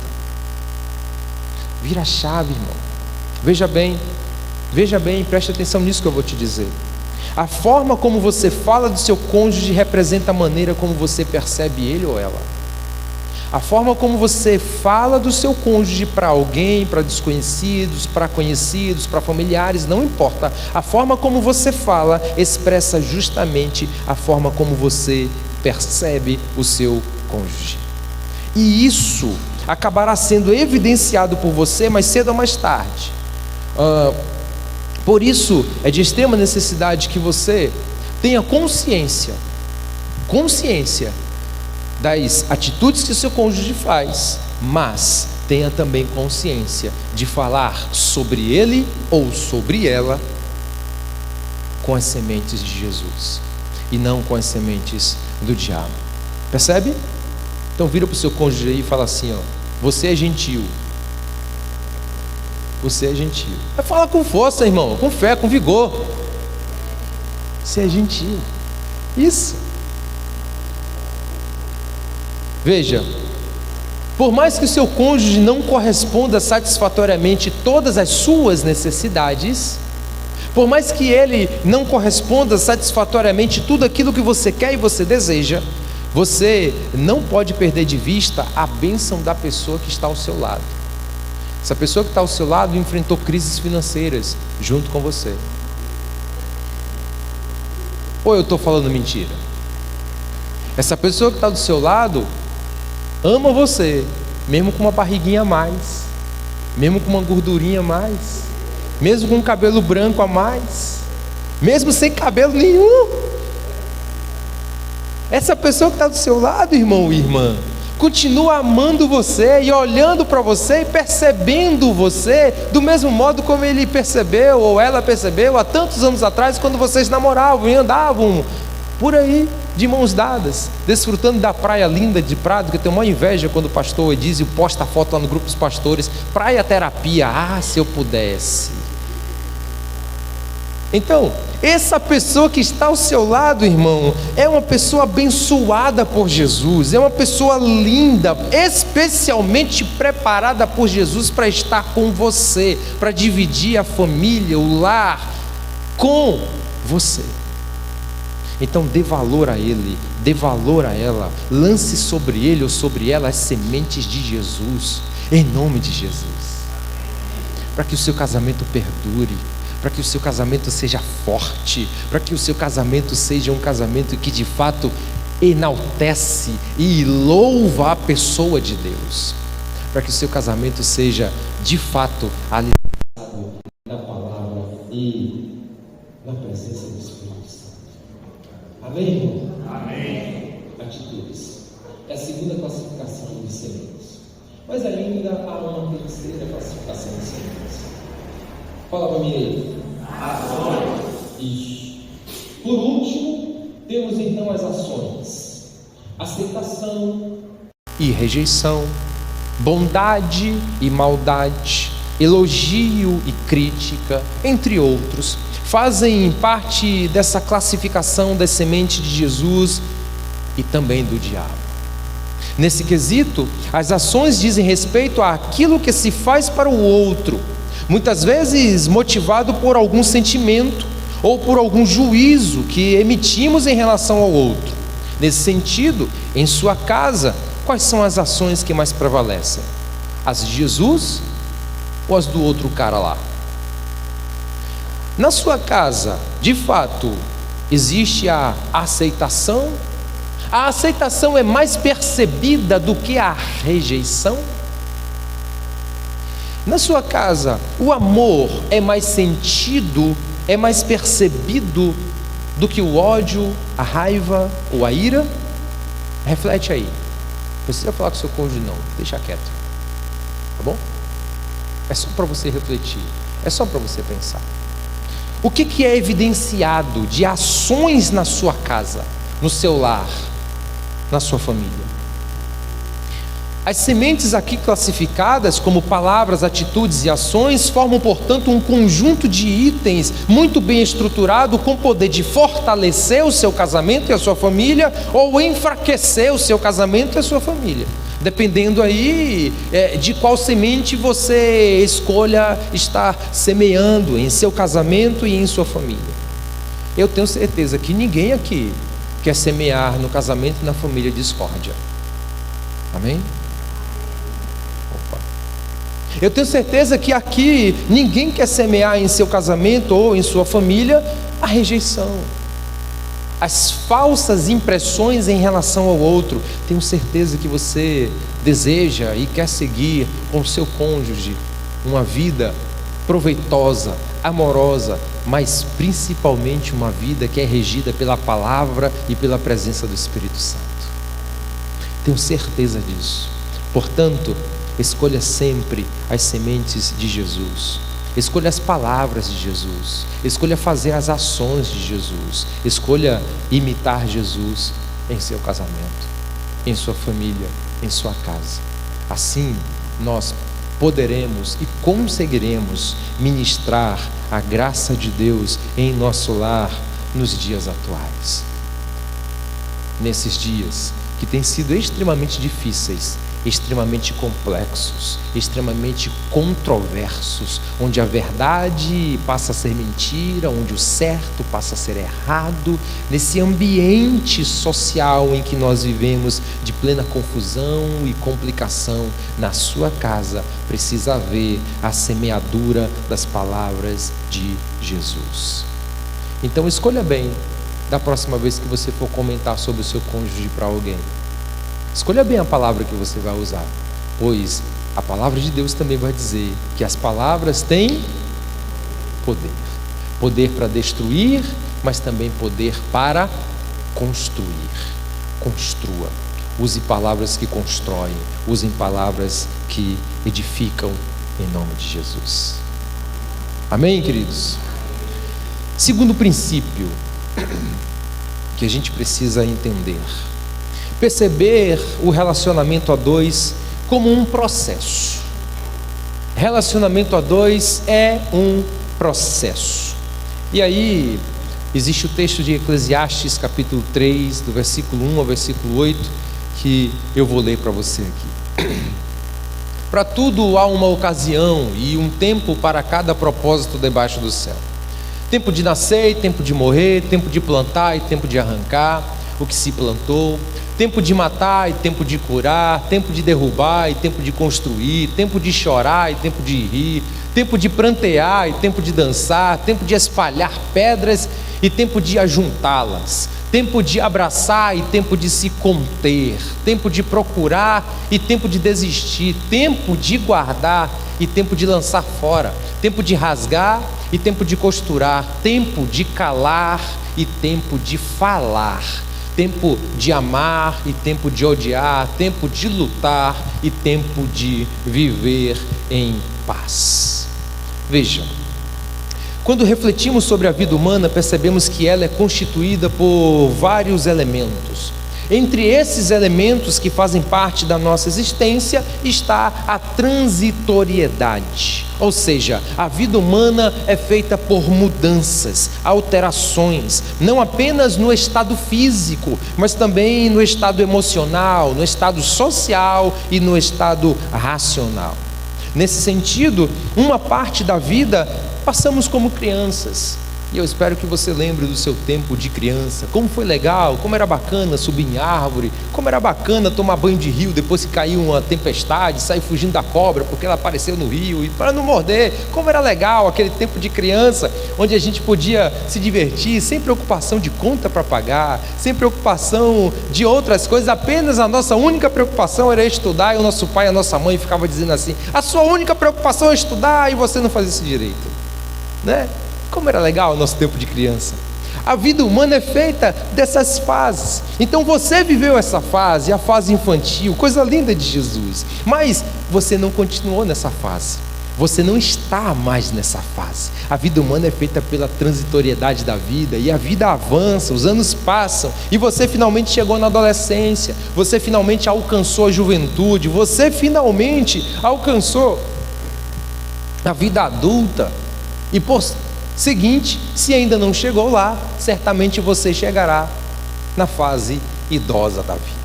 Vira a chave, irmão. Veja bem, preste atenção nisso que eu vou te dizer. A forma como você fala do seu cônjuge representa a maneira como você percebe ele ou ela. A forma como você fala do seu cônjuge para alguém, para desconhecidos, para conhecidos, para familiares, não importa. A forma como você fala expressa justamente a forma como você percebe o seu cônjuge. E isso acabará sendo evidenciado por você mais cedo ou mais tarde. Por isso, é de extrema necessidade que você tenha consciência das atitudes que o seu cônjuge faz, mas tenha também consciência de falar sobre ele ou sobre ela com as sementes de Jesus e não com as sementes do diabo. Percebe? Então vira para o seu cônjuge aí e fala assim, ó: você é gentil. Você é gentil. Vai falar com força, irmão, com fé, com vigor. Você é gentil. Isso. Veja, por mais que o seu cônjuge não corresponda satisfatoriamente todas as suas necessidades, por mais que ele não corresponda satisfatoriamente tudo aquilo que você quer e você deseja, você não pode perder de vista a bênção da pessoa que está ao seu lado. Essa pessoa que está ao seu lado enfrentou crises financeiras junto com você. Ou eu estou falando mentira? Essa pessoa que está do seu lado ama você, mesmo com uma barriguinha a mais, mesmo com uma gordurinha a mais, mesmo com um cabelo branco a mais, mesmo sem cabelo nenhum. Essa pessoa que está do seu lado, irmão e irmã, continua amando você e olhando para você e percebendo você do mesmo modo como ele percebeu ou ela percebeu há tantos anos atrás, quando vocês namoravam e andavam por aí de mãos dadas, desfrutando da praia linda de Prado, que eu tenho uma inveja quando o pastor Edísio posta a foto lá no grupo dos pastores, praia terapia, se eu pudesse. Então, essa pessoa que está ao seu lado, irmão, é uma pessoa abençoada por Jesus, é uma pessoa linda, especialmente preparada por Jesus para estar com você, para dividir a família, o lar com você. Então dê valor a ele, dê valor a ela, lance sobre ele ou sobre ela as sementes de Jesus, em nome de Jesus, para que o seu casamento perdure, para que o seu casamento seja forte, para que o seu casamento seja um casamento que de fato enaltece e louva a pessoa de Deus. para que o seu casamento seja de fato alicerçado na palavra e na presença do Espírito Santo. Amém, irmão? Amém. Atitudes. É a segunda classificação de sementes. Mas ainda há uma terceira classificação de sementes. Fala para mim aí. Ações. Isso. Por último, temos então as ações: aceitação e rejeição, bondade e maldade, elogio e crítica, entre outros, fazem parte dessa classificação da semente de Jesus e também do diabo. Nesse quesito, as ações dizem respeito àquilo que se faz para o outro, muitas vezes motivado por algum sentimento ou por algum juízo que emitimos em relação ao outro. Nesse sentido, em sua casa, quais são as ações que mais prevalecem? As de Jesus ou as do outro cara lá? Na sua casa, de fato, existe a aceitação? A aceitação é mais percebida do que a rejeição? Na sua casa, o amor é mais sentido, é mais percebido do que o ódio, a raiva ou a ira? Reflete aí. Não precisa falar com seu cônjuge não, deixa quieto. Tá bom? É só para você refletir, é só para você pensar. O que é evidenciado de ações na sua casa, no seu lar, na sua família? As sementes aqui classificadas como palavras, atitudes e ações formam, portanto, um conjunto de itens muito bem estruturado com o poder de fortalecer o seu casamento e a sua família ou enfraquecer o seu casamento e a sua família, dependendo aí de qual semente você escolha estar semeando em seu casamento e em sua família. Eu tenho certeza que ninguém aqui quer semear no casamento e na família discórdia. Amém? Eu tenho certeza que aqui ninguém quer semear em seu casamento ou em sua família a rejeição, as falsas impressões em relação ao outro. Tenho certeza que você deseja e quer seguir com o seu cônjuge uma vida proveitosa, amorosa, mas principalmente uma vida que é regida pela palavra e pela presença do Espírito Santo. Tenho certeza disso. Portanto, escolha sempre as sementes de Jesus, escolha as palavras de Jesus, escolha fazer as ações de Jesus, escolha imitar Jesus em seu casamento, em sua família, em sua casa. Assim nós poderemos e conseguiremos ministrar a graça de Deus em nosso lar nos dias atuais. Nesses dias que têm sido extremamente difíceis, extremamente complexos, extremamente controversos, onde a verdade passa a ser mentira, onde o certo passa a ser errado, nesse ambiente social em que nós vivemos de plena confusão e complicação, na sua casa precisa haver a semeadura das palavras de Jesus. Então escolha bem, da próxima vez que você for comentar sobre o seu cônjuge para alguém, escolha bem a palavra que você vai usar, pois a palavra de Deus também vai dizer que as palavras têm poder. Poder para destruir, mas também poder para construir. Construa. Use palavras que constroem, use palavras que edificam em nome de Jesus. Amém, queridos? Segundo princípio que a gente precisa entender: perceber o relacionamento a dois como um processo. Relacionamento a dois é um processo. E aí, existe o texto de Eclesiastes, capítulo 3, do versículo 1 ao versículo 8, que eu vou ler para você aqui. Para tudo há uma ocasião e um tempo para cada propósito debaixo do céu. Tempo de nascer e tempo de morrer, tempo de plantar e tempo de arrancar o que se plantou, tempo de matar e tempo de curar, tempo de derrubar e tempo de construir, tempo de chorar e tempo de rir, tempo de prantear e tempo de dançar, tempo de espalhar pedras e tempo de ajuntá-las, tempo de abraçar e tempo de se conter, tempo de procurar e tempo de desistir, tempo de guardar e tempo de lançar fora, tempo de rasgar e tempo de costurar, tempo de calar e tempo de falar, tempo de amar e tempo de odiar, tempo de lutar e tempo de viver em paz. Vejam, quando refletimos sobre a vida humana, percebemos que ela é constituída por vários elementos. Entre esses elementos que fazem parte da nossa existência está a transitoriedade. Ou seja, a vida humana é feita por mudanças, alterações, não apenas no estado físico, mas também no estado emocional, no estado social e no estado racional. Nesse sentido, uma parte da vida passamos como crianças. E eu espero que você lembre do seu tempo de criança, como foi legal, como era bacana subir em árvore, como era bacana tomar banho de rio depois que caiu uma tempestade, sair fugindo da cobra porque ela apareceu no rio e para não morder, como era legal aquele tempo de criança, onde a gente podia se divertir sem preocupação de conta para pagar, sem preocupação de outras coisas, apenas a nossa única preocupação era estudar, e o nosso pai e a nossa mãe ficavam dizendo assim: a sua única preocupação é estudar, e você não fazia isso direito, né? Como era legal o nosso tempo de criança. A vida humana é feita dessas fases. Então você viveu essa fase, a fase infantil, coisa linda de Jesus. Mas você não continuou nessa fase. Você não está mais nessa fase. A vida humana é feita pela transitoriedade da vida, e a vida avança, os anos passam, e você finalmente chegou na adolescência, você finalmente alcançou a juventude, você finalmente alcançou a vida adulta. E por seguinte, se ainda não chegou lá, certamente você chegará na fase idosa da vida.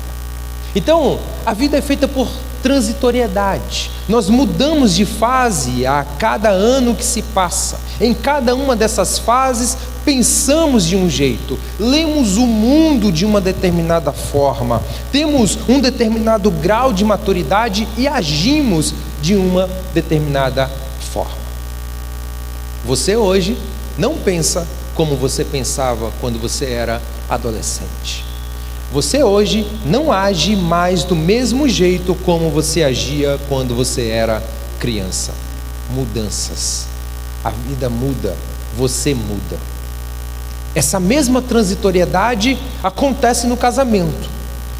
Então, a vida é feita por transitoriedade. Nós mudamos de fase a cada ano que se passa. Em cada uma dessas fases, pensamos de um jeito, lemos o mundo de uma determinada forma, temos um determinado grau de maturidade e agimos de uma determinada forma. Você hoje não pensa como você pensava quando você era adolescente. Você hoje não age mais do mesmo jeito como você agia quando você era criança. Mudanças. A vida muda, você muda. Essa mesma transitoriedade acontece no casamento.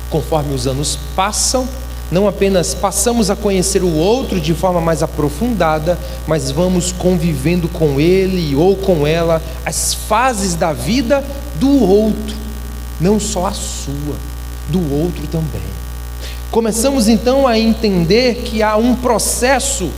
Conforme os anos passam, não apenas passamos a conhecer o outro de forma mais aprofundada, mas vamos convivendo com ele ou com ela as fases da vida do outro, não só a sua, do outro também. Começamos então a entender que há um processo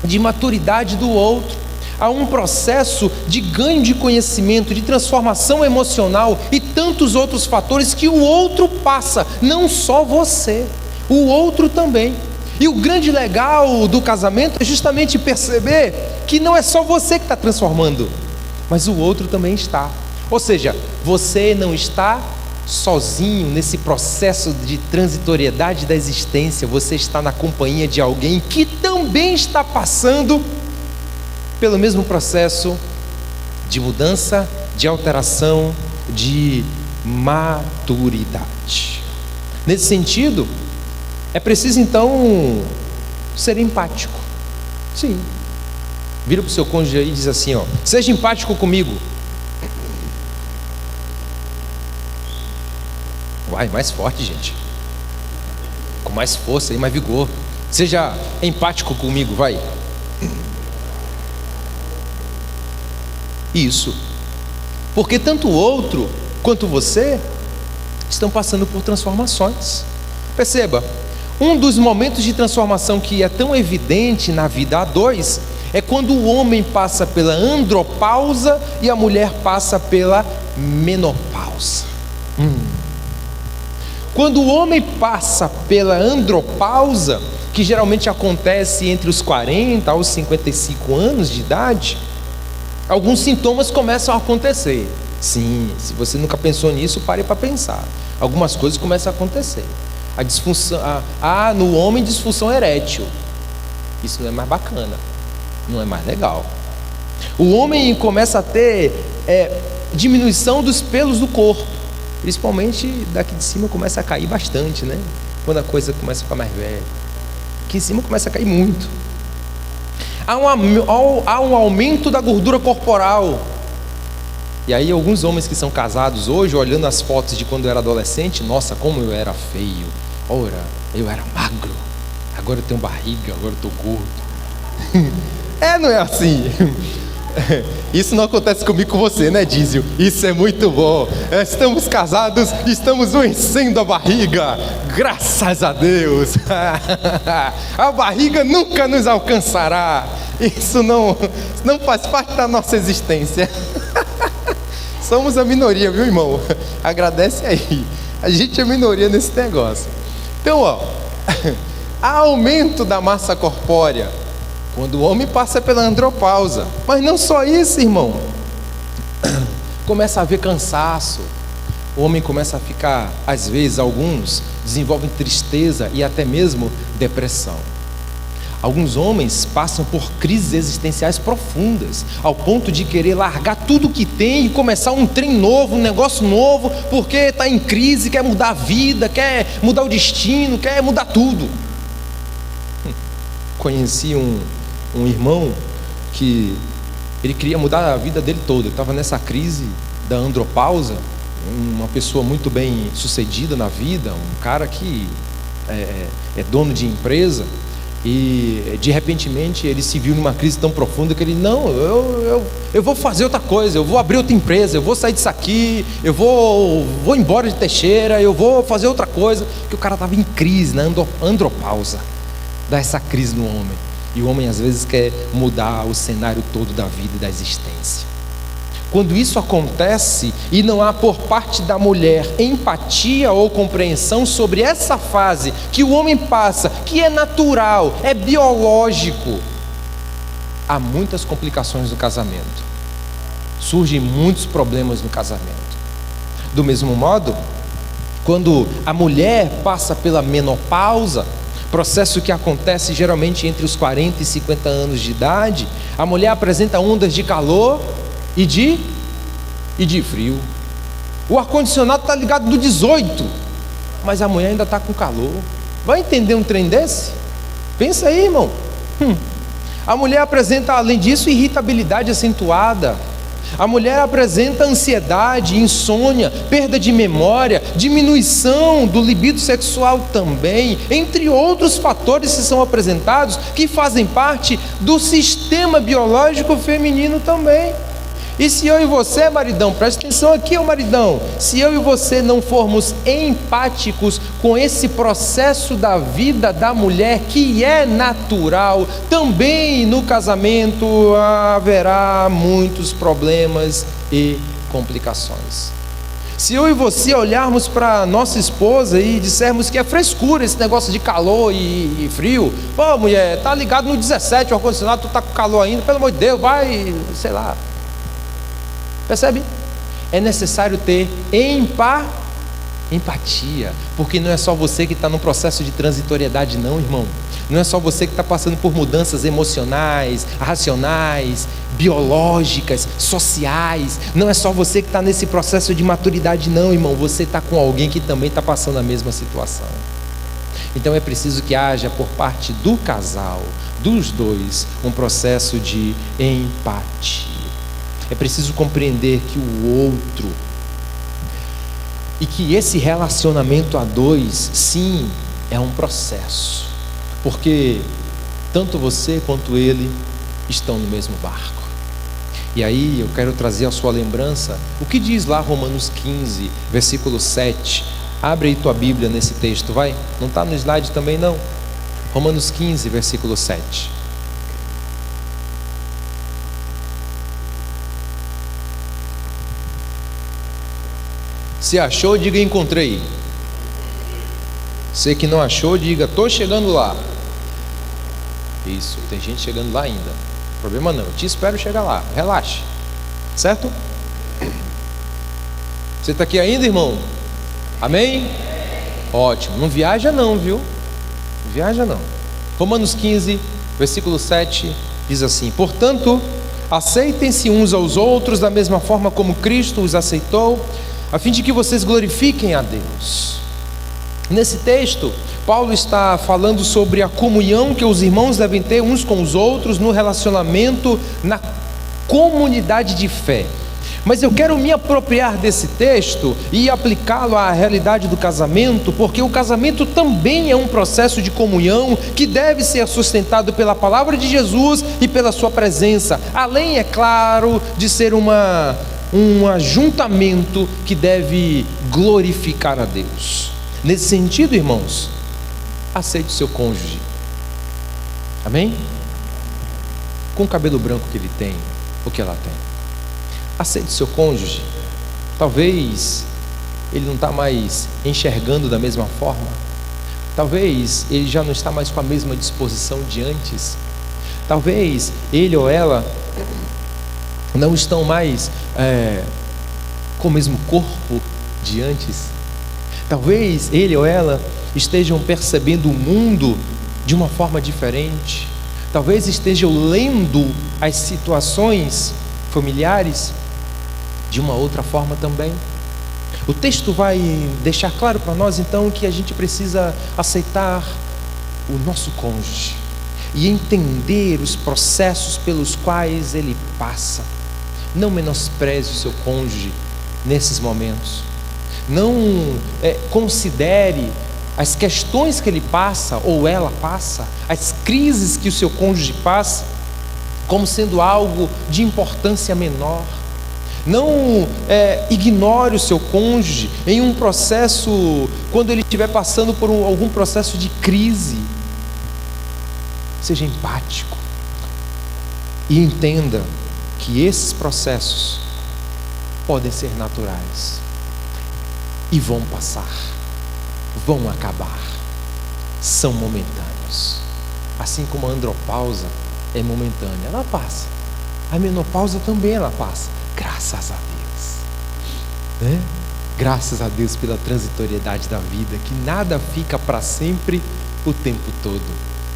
de maturidade do outro, há um processo de ganho de conhecimento, de transformação emocional e tantos outros fatores que o outro passa, não só você. O outro também. E o grande legal do casamento é justamente perceber que não é só você que está transformando, mas o outro também está. Ou seja, você não está sozinho nesse processo de transitoriedade da existência, você está na companhia de alguém que também está passando pelo mesmo processo de mudança, de alteração, de maturidade. Nesse sentido, é preciso então ser empático. Sim. Vira para o seu cônjuge aí e diz assim, seja empático comigo. Vai, mais forte, gente. Com mais força e mais vigor. Seja empático comigo, vai. Isso. Porque tanto o outro quanto você estão passando por transformações. Perceba, um dos momentos de transformação que é tão evidente na vida a dois é quando o homem passa pela andropausa e a mulher passa pela menopausa. Quando o homem passa pela andropausa, que geralmente acontece entre os 40 aos 55 anos de idade, alguns sintomas começam a acontecer. Sim, se você nunca pensou nisso, pare para pensar. Algumas coisas começam a acontecer. A disfunção, no homem, disfunção erétil. Isso não é mais bacana, não é mais legal. O homem começa a ter diminuição dos pelos do corpo. Principalmente daqui de cima começa a cair bastante, né? Quando a coisa começa a ficar mais velha. Aqui em cima começa a cair muito. Há um aumento da gordura corporal. E aí alguns homens que são casados hoje, olhando as fotos de quando eu era adolescente, nossa, como eu era feio. Ora, eu era magro. Agora eu tenho barriga, agora eu estou gordo. Não é assim. Isso não acontece comigo, com você, né, Dízio? Isso é muito bom. Estamos casados, estamos vencendo a barriga. Graças a Deus. A barriga nunca nos alcançará. Isso não faz parte da nossa existência. Somos a minoria, viu, irmão? Agradece aí. A gente é minoria nesse negócio. Então, há aumento da massa corpórea quando o homem passa pela andropausa. Mas não só isso, irmão. Começa a haver cansaço. O homem começa a ficar, às vezes, alguns desenvolvem tristeza e até mesmo depressão. Alguns homens passam por crises existenciais profundas, ao ponto de querer largar tudo que tem e começar um trem novo, um negócio novo, porque está em crise, quer mudar a vida, quer mudar o destino, quer mudar tudo. Conheci um irmão que ele queria mudar a vida dele toda. Ele estava nessa crise da andropausa, uma pessoa muito bem sucedida na vida, um cara que é dono de empresa, e de repentemente ele se viu numa crise tão profunda que ele, não, eu vou fazer outra coisa, eu vou abrir outra empresa, eu vou sair disso aqui, eu vou embora de Teixeira, eu vou fazer outra coisa, porque o cara estava em crise, na andropausa, dá essa crise no homem. E o homem às vezes quer mudar o cenário todo da vida e da existência. Quando isso acontece e não há por parte da mulher empatia ou compreensão sobre essa fase que o homem passa, que é natural, é biológico, há muitas complicações no casamento. Surgem muitos problemas no casamento. Do mesmo modo, quando a mulher passa pela menopausa, processo que acontece geralmente entre os 40 e 50 anos de idade, a mulher apresenta ondas de calor e de frio. O ar-condicionado está ligado do 18, mas a mulher ainda está com calor. Vai entender um trem desse? Pensa aí, irmão. A mulher apresenta, além disso, irritabilidade acentuada. A mulher apresenta ansiedade, insônia, perda de memória, diminuição do libido sexual também, entre outros fatores que são apresentados, que fazem parte do sistema biológico feminino também. E se eu e você, maridão, presta atenção aqui, maridão, se eu e você não formos empáticos com esse processo da vida da mulher, que é natural, também no casamento haverá muitos problemas e complicações. Se eu e você olharmos para nossa esposa e dissermos que é frescura esse negócio de calor e frio, pô, mulher, tá ligado no 17, o ar-condicionado, tu tá com calor ainda, pelo amor de Deus, vai, sei lá. Percebe? É necessário ter empatia, porque não é só você que está num processo de transitoriedade, não, irmão. Não é só você que está passando por mudanças emocionais, racionais, biológicas, sociais. Não é só você que está nesse processo de maturidade, não, irmão. Você está com alguém que também está passando a mesma situação. Então é preciso que haja por parte do casal, dos dois, um processo de empatia. É preciso compreender que o outro, e que esse relacionamento a dois, sim, é um processo, porque tanto você quanto ele estão no mesmo barco. E aí eu quero trazer à sua lembrança o que diz lá Romanos 15, versículo 7. Abre aí tua Bíblia nesse texto, vai? Não está no slide também não? Romanos 15, versículo 7. Se achou, diga encontrei. Se que não achou, diga estou chegando lá. Isso, tem gente chegando lá ainda. Problema não, eu te espero chegar lá. Relaxe, certo? Você está aqui ainda, irmão? Amém? Ótimo, não viaja não, viu? Não viaja não. Romanos 15, versículo 7 diz assim: portanto, aceitem-se uns aos outros da mesma forma como Cristo os aceitou, a fim de que vocês glorifiquem a Deus. Nesse texto, Paulo está falando sobre a comunhão que os irmãos devem ter uns com os outros no relacionamento, na comunidade de fé. Mas eu quero me apropriar desse texto e aplicá-lo à realidade do casamento, porque o casamento também é um processo de comunhão que deve ser sustentado pela palavra de Jesus e pela sua presença, além, é claro, de ser um ajuntamento que deve glorificar a Deus. Nesse sentido, irmãos, aceite o seu cônjuge, amém? Com o cabelo branco que ele tem, ou que ela tem. Aceite o seu cônjuge. Talvez ele não está mais enxergando da mesma forma. Talvez ele já não está mais com a mesma disposição de antes. Talvez ele ou ela não estão mais com o mesmo corpo de antes. Talvez ele ou ela estejam percebendo o mundo de uma forma diferente. Talvez estejam lendo as situações familiares de uma outra forma também. O texto vai deixar claro para nós então que a gente precisa aceitar o nosso cônjuge e entender os processos pelos quais ele passa. Não menospreze o seu cônjuge nesses momentos. Não considere as questões que ele passa ou ela passa, as crises que o seu cônjuge passa, como sendo algo de importância menor. Não ignore o seu cônjuge em um processo, quando ele estiver passando por algum processo de crise. Seja empático e entenda que esses processos podem ser naturais e vão passar, vão acabar, são momentâneos. Assim como a andropausa é momentânea, ela passa. A menopausa também ela passa. Graças a Deus, né? Graças a Deus pela transitoriedade da vida, que nada fica para sempre o tempo todo,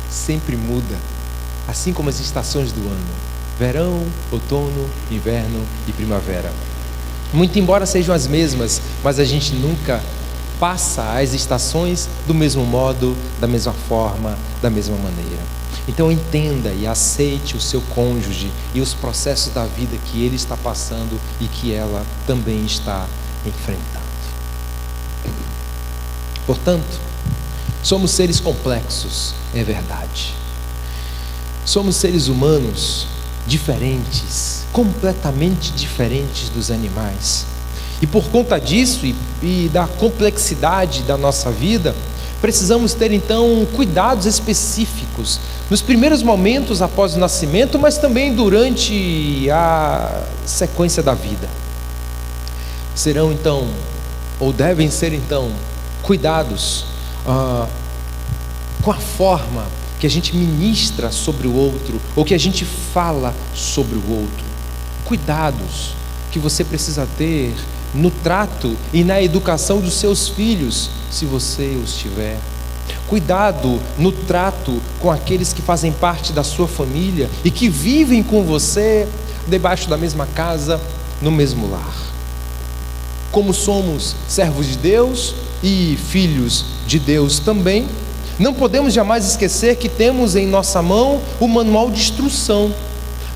sempre muda, assim como as estações do ano: verão, outono, inverno e primavera. Muito embora sejam as mesmas, mas a gente nunca passa as estações do mesmo modo, da mesma forma, da mesma maneira. Então entenda e aceite o seu cônjuge e os processos da vida que ele está passando e que ela também está enfrentando. Portanto, somos seres complexos, é verdade. Somos seres humanos diferentes, completamente diferentes dos animais. E por conta disso e da complexidade da nossa vida, precisamos ter então cuidados específicos nos primeiros momentos após o nascimento, mas também durante a sequência da vida. Serão então, ou devem ser então, cuidados com a forma que a gente ministra sobre o outro, ou que a gente fala sobre o outro. Cuidados que você precisa ter no trato e na educação dos seus filhos, se você os tiver. Cuidado no trato com aqueles que fazem parte da sua família e que vivem com você debaixo da mesma casa, no mesmo lar. Como somos servos de Deus e filhos de Deus também, não podemos jamais esquecer que temos em nossa mão o manual de instrução,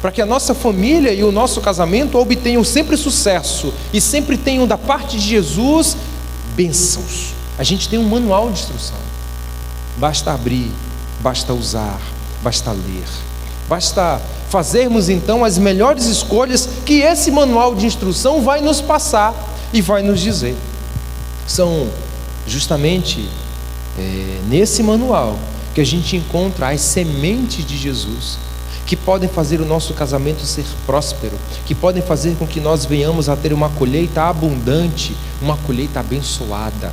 para que a nossa família e o nosso casamento obtenham sempre sucesso e sempre tenham da parte de Jesus bênçãos. A gente tem um manual de instrução. Basta abrir, basta usar, basta ler, basta fazermos então as melhores escolhas que esse manual de instrução vai nos passar e vai nos dizer. São justamente nesse manual que a gente encontra as sementes de Jesus, que podem fazer o nosso casamento ser próspero, que podem fazer com que nós venhamos a ter uma colheita abundante, uma colheita abençoada,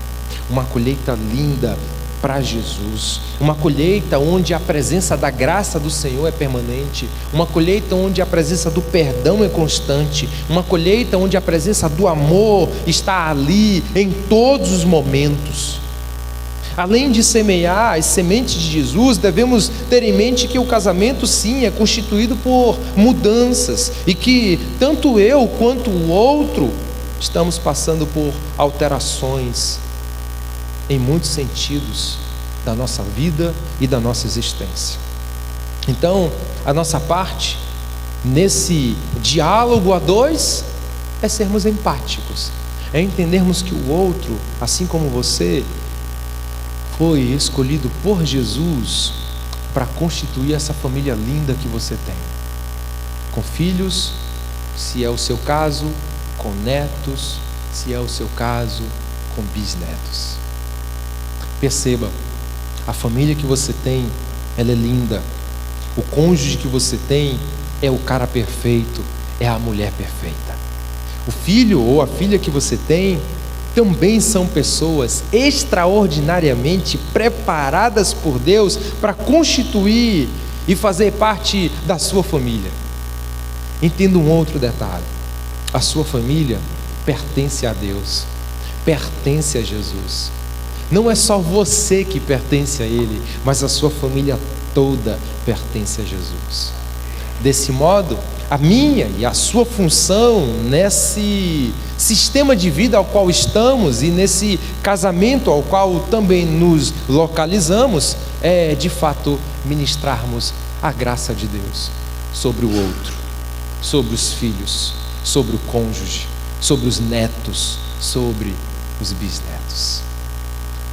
uma colheita linda para Jesus, uma colheita onde a presença da graça do Senhor é permanente, uma colheita onde a presença do perdão é constante, uma colheita onde a presença do amor está ali em todos os momentos. Além de semear as sementes de Jesus, devemos ter em mente que o casamento sim é constituído por mudanças e que tanto eu quanto o outro estamos passando por alterações em muitos sentidos da nossa vida e da nossa existência. Então, a nossa parte nesse diálogo a dois é sermos empáticos, é entendermos que o outro, assim como você, foi escolhido por Jesus para constituir essa família linda que você tem, com filhos, se é o seu caso, com netos, se é o seu caso, com bisnetos. Perceba, a família que você tem, ela é linda. O cônjuge que você tem é o cara perfeito, é a mulher perfeita. O filho ou a filha que você tem também são pessoas extraordinariamente preparadas por Deus para constituir e fazer parte da sua família. Entenda um outro detalhe: a sua família pertence a Deus, pertence a Jesus. Não é só você que pertence a Ele, mas a sua família toda pertence a Jesus. Desse modo, a minha e a sua função nesse sistema de vida ao qual estamos e nesse casamento ao qual também nos localizamos é, de fato, ministrarmos a graça de Deus sobre o outro, sobre os filhos, sobre o cônjuge, sobre os netos, sobre os bisnetos.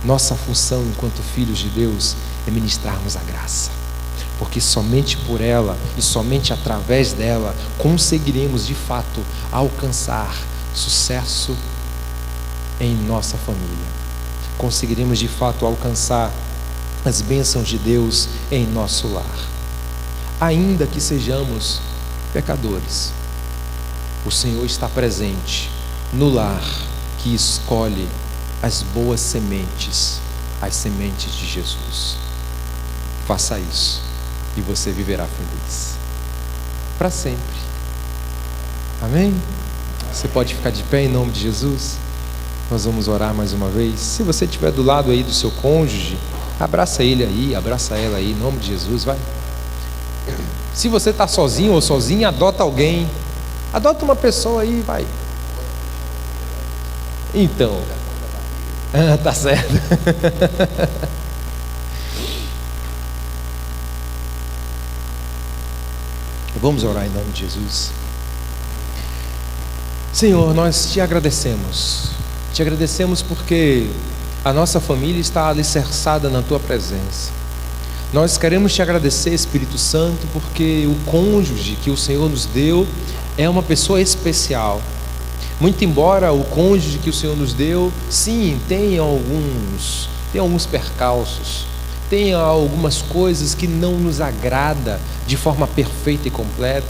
Nossa função enquanto filhos de Deus é ministrarmos a graça, porque somente por ela e somente através dela conseguiremos de fato alcançar sucesso em nossa família, conseguiremos de fato alcançar as bênçãos de Deus em nosso lar, ainda que sejamos pecadores. O Senhor está presente no lar que escolhe as boas sementes, as sementes de Jesus. Faça isso e você viverá feliz para sempre. Amém? Você pode ficar de pé em nome de Jesus. Nós vamos orar mais uma vez. Se você estiver do lado aí do seu cônjuge, abraça ele aí, abraça ela aí, em nome de Jesus, vai. Se você está sozinho ou sozinha, adota alguém, adota uma pessoa aí, vai. Então, tá certo. Vamos orar em nome de Jesus. Senhor, nós te agradecemos porque a nossa família está alicerçada na tua presença. Nós queremos te agradecer, Espírito Santo, porque o cônjuge que o Senhor nos deu é uma pessoa especial. Muito embora o cônjuge que o Senhor nos deu, sim, tenha alguns percalços, tenha algumas coisas que não nos agrada de forma perfeita e completa.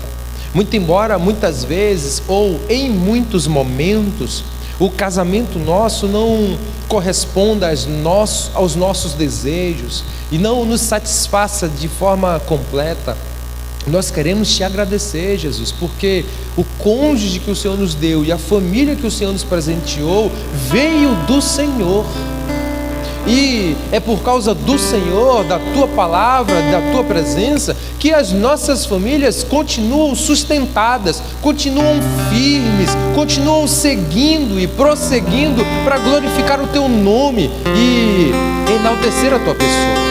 Muito embora muitas vezes ou em muitos momentos o casamento nosso não corresponda aos nossos desejos e não nos satisfaça de forma completa, nós queremos te agradecer, Jesus, porque o cônjuge que o Senhor nos deu e a família que o Senhor nos presenteou veio do Senhor. E é por causa do Senhor, da tua palavra, da tua presença, que as nossas famílias continuam sustentadas, continuam firmes, continuam seguindo e prosseguindo para glorificar o teu nome e enaltecer a tua pessoa.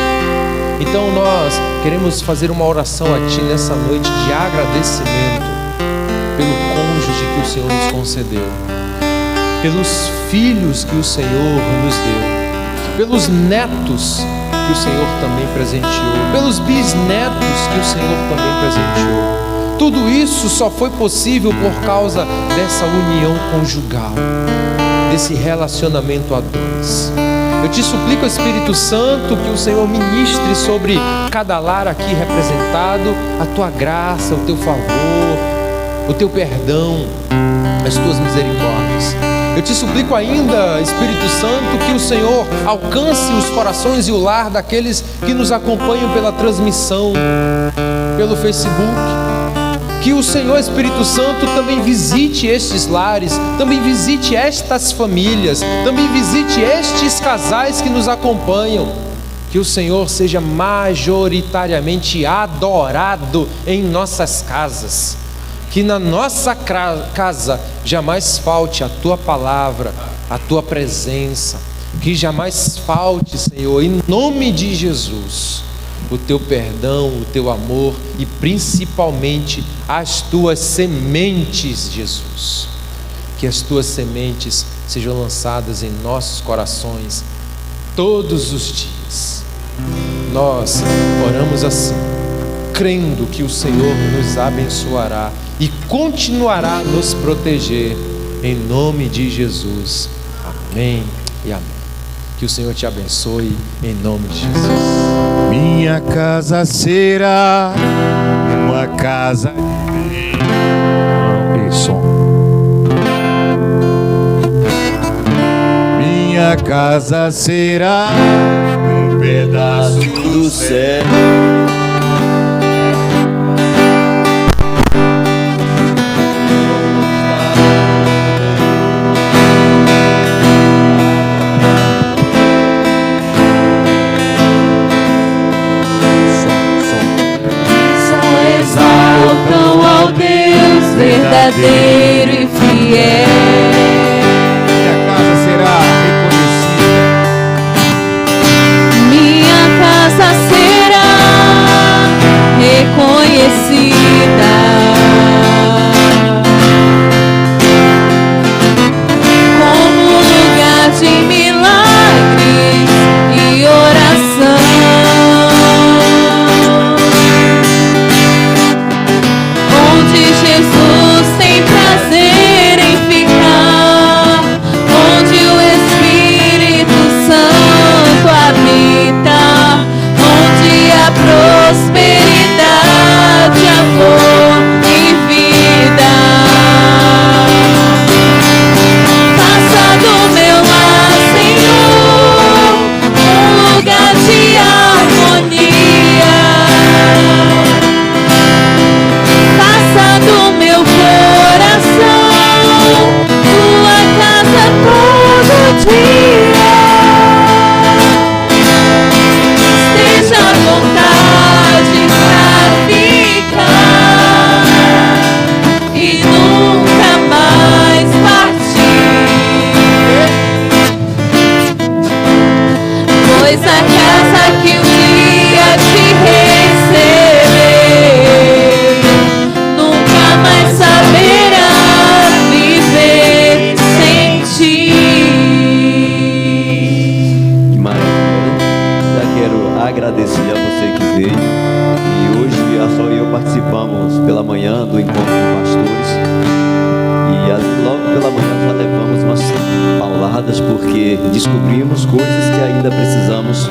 Então nós queremos fazer uma oração a ti nessa noite de agradecimento pelo cônjuge que o Senhor nos concedeu, pelos filhos que o Senhor nos deu, pelos netos que o Senhor também presenteou, pelos bisnetos que o Senhor também presenteou. Tudo isso só foi possível por causa dessa união conjugal, desse relacionamento a dois. Eu te suplico, Espírito Santo, que o Senhor ministre sobre cada lar aqui representado a tua graça, o teu favor, o teu perdão, as tuas misericórdias. Eu te suplico ainda, Espírito Santo, que o Senhor alcance os corações e o lar daqueles que nos acompanham pela transmissão, pelo Facebook. Que o Senhor, Espírito Santo, também visite estes lares, também visite estas famílias, também visite estes casais que nos acompanham. Que o Senhor seja majoritariamente adorado em nossas casas. que na nossa casa jamais falte a Tua palavra, a Tua presença, que jamais falte, Senhor, em nome de Jesus, o Teu perdão, o Teu amor e principalmente as Tuas sementes, Jesus. Que as Tuas sementes sejam lançadas em nossos corações todos os dias. Nós oramos assim, crendo que o Senhor nos abençoará e continuará a nos proteger, em nome de Jesus. Amém e amém. Que o Senhor te abençoe, em nome de Jesus. Minha casa será uma casa de som. Minha casa será um pedaço do céu. Verdadeiro e fiel. Minha casa será reconhecida. Minha casa será reconhecida como lugar de milagres e oração, onde Jesus tem prazer em ficar, onde o Espírito Santo habita, onde há prosperidade, amor e vida. Faça do meu lar, Senhor, um lugar de harmonia. Faça do meu coração Tua casa todo dia. Esteja à vontade pra ficar e nunca mais partir, pois a casa que um dia te receber nunca mais saberá viver sem ti. Que maravilha, né? Já quero agradecer a você que veio. E hoje só eu participamos pela manhã do encontro de pastores. E logo pela manhã já levamos umas pauladas, porque descobrimos coisas que ainda precisamos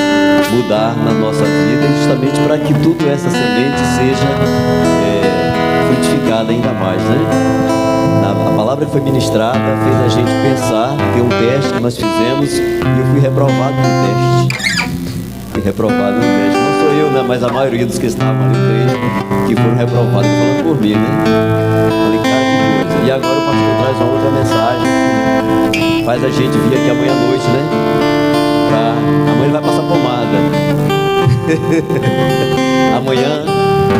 mudar na nossa vida, justamente para que tudo essa semente seja frutificada ainda mais, né? A palavra que foi ministrada fez a gente pensar. Tem um teste que nós fizemos e eu fui reprovado no teste. Fui reprovado no teste. Não sou eu, né? Mas a maioria dos que estavam ali no teste que foram reprovados, falando por mim, né? Falei, cara, que coisa. E agora o pastor traz uma outra mensagem. Faz a gente vir aqui amanhã à noite, né? Amanhã ele vai passar pomada. Amanhã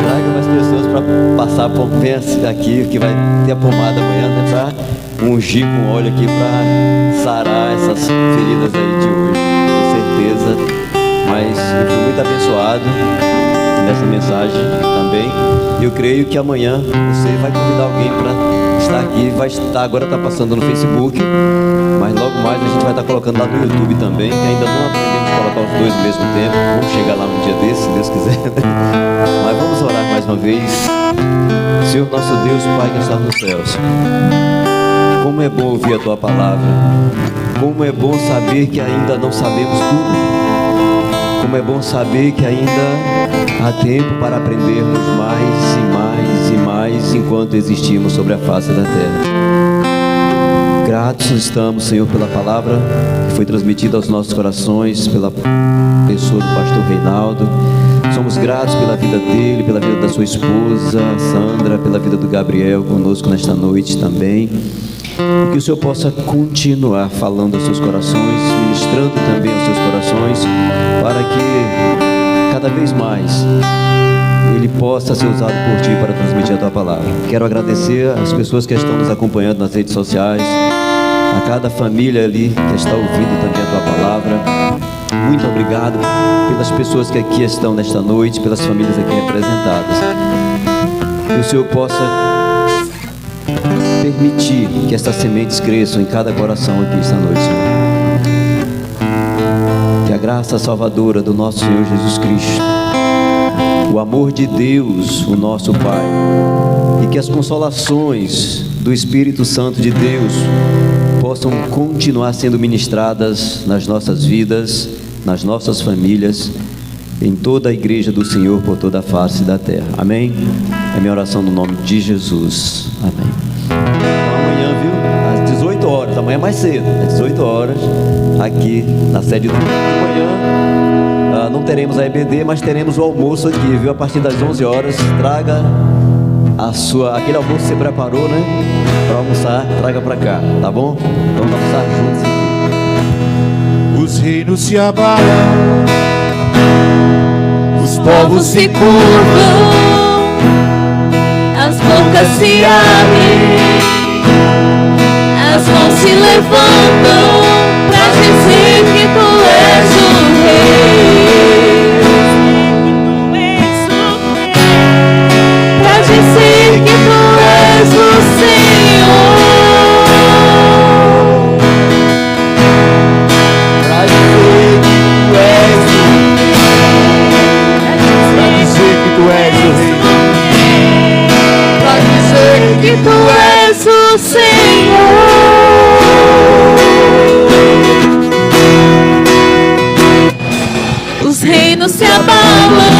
traga mais pessoas para passar pense aqui, que vai ter a pomada amanhã, né? Pra ungir com óleo aqui para sarar essas feridas aí de hoje, com certeza. Mas eu fui muito abençoado nessa mensagem também. Eu creio que amanhã você vai convidar alguém para estar aqui. Vai estar, agora está passando no Facebook, mas logo mais a gente vai estar colocando lá no YouTube também, que ainda não aprendemos a colocar os dois ao mesmo tempo. Vamos chegar lá um dia desse, se Deus quiser. Mas vamos orar mais uma vez. Senhor nosso Deus, Pai que está nos céus, como é bom ouvir a Tua palavra. Como é bom saber que ainda não sabemos tudo. Como é bom saber que ainda há tempo para aprendermos mais e mais e mais enquanto existimos sobre a face da terra. Gratos estamos, Senhor, pela palavra que foi transmitida aos nossos corações, pela pessoa do pastor Reinaldo. Somos gratos pela vida dele, pela vida da sua esposa, Sandra, pela vida do Gabriel conosco nesta noite também. Que o Senhor possa continuar falando aos seus corações, ministrando também aos seus corações, para que cada vez mais ele possa ser usado por Ti para transmitir a Tua palavra. Quero agradecer às pessoas que estão nos acompanhando nas redes sociais, a cada família ali que está ouvindo também a Tua palavra. Muito obrigado pelas pessoas que aqui estão nesta noite, pelas famílias aqui representadas. Que o Senhor possa permitir que estas sementes cresçam em cada coração aqui esta noite, Senhor. Que a graça salvadora do nosso Senhor Jesus Cristo, o amor de Deus, o nosso Pai, e que as consolações do Espírito Santo de Deus possam continuar sendo ministradas nas nossas vidas, nas nossas famílias, em toda a igreja do Senhor, por toda a face da terra. Amém? É minha oração no nome de Jesus. Amém. Então, amanhã, viu? Às 18 horas, amanhã mais cedo, às 18 horas, aqui na sede do culto. Amanhã não teremos a EBD, mas teremos o almoço aqui, viu? A partir das 11 horas, traga aquele almoço que você preparou, né? Para almoçar, traga para cá, tá bom? Vamos almoçar juntos aqui. Os reinos se abalam, os Povos se curvam, as bocas se abrem, as mãos se levantam para dizer que Tu és o Rei, para dizer que Tu és o Senhor, Para dizer que Tu és o que Tu és o Senhor. Os reinos se abalam,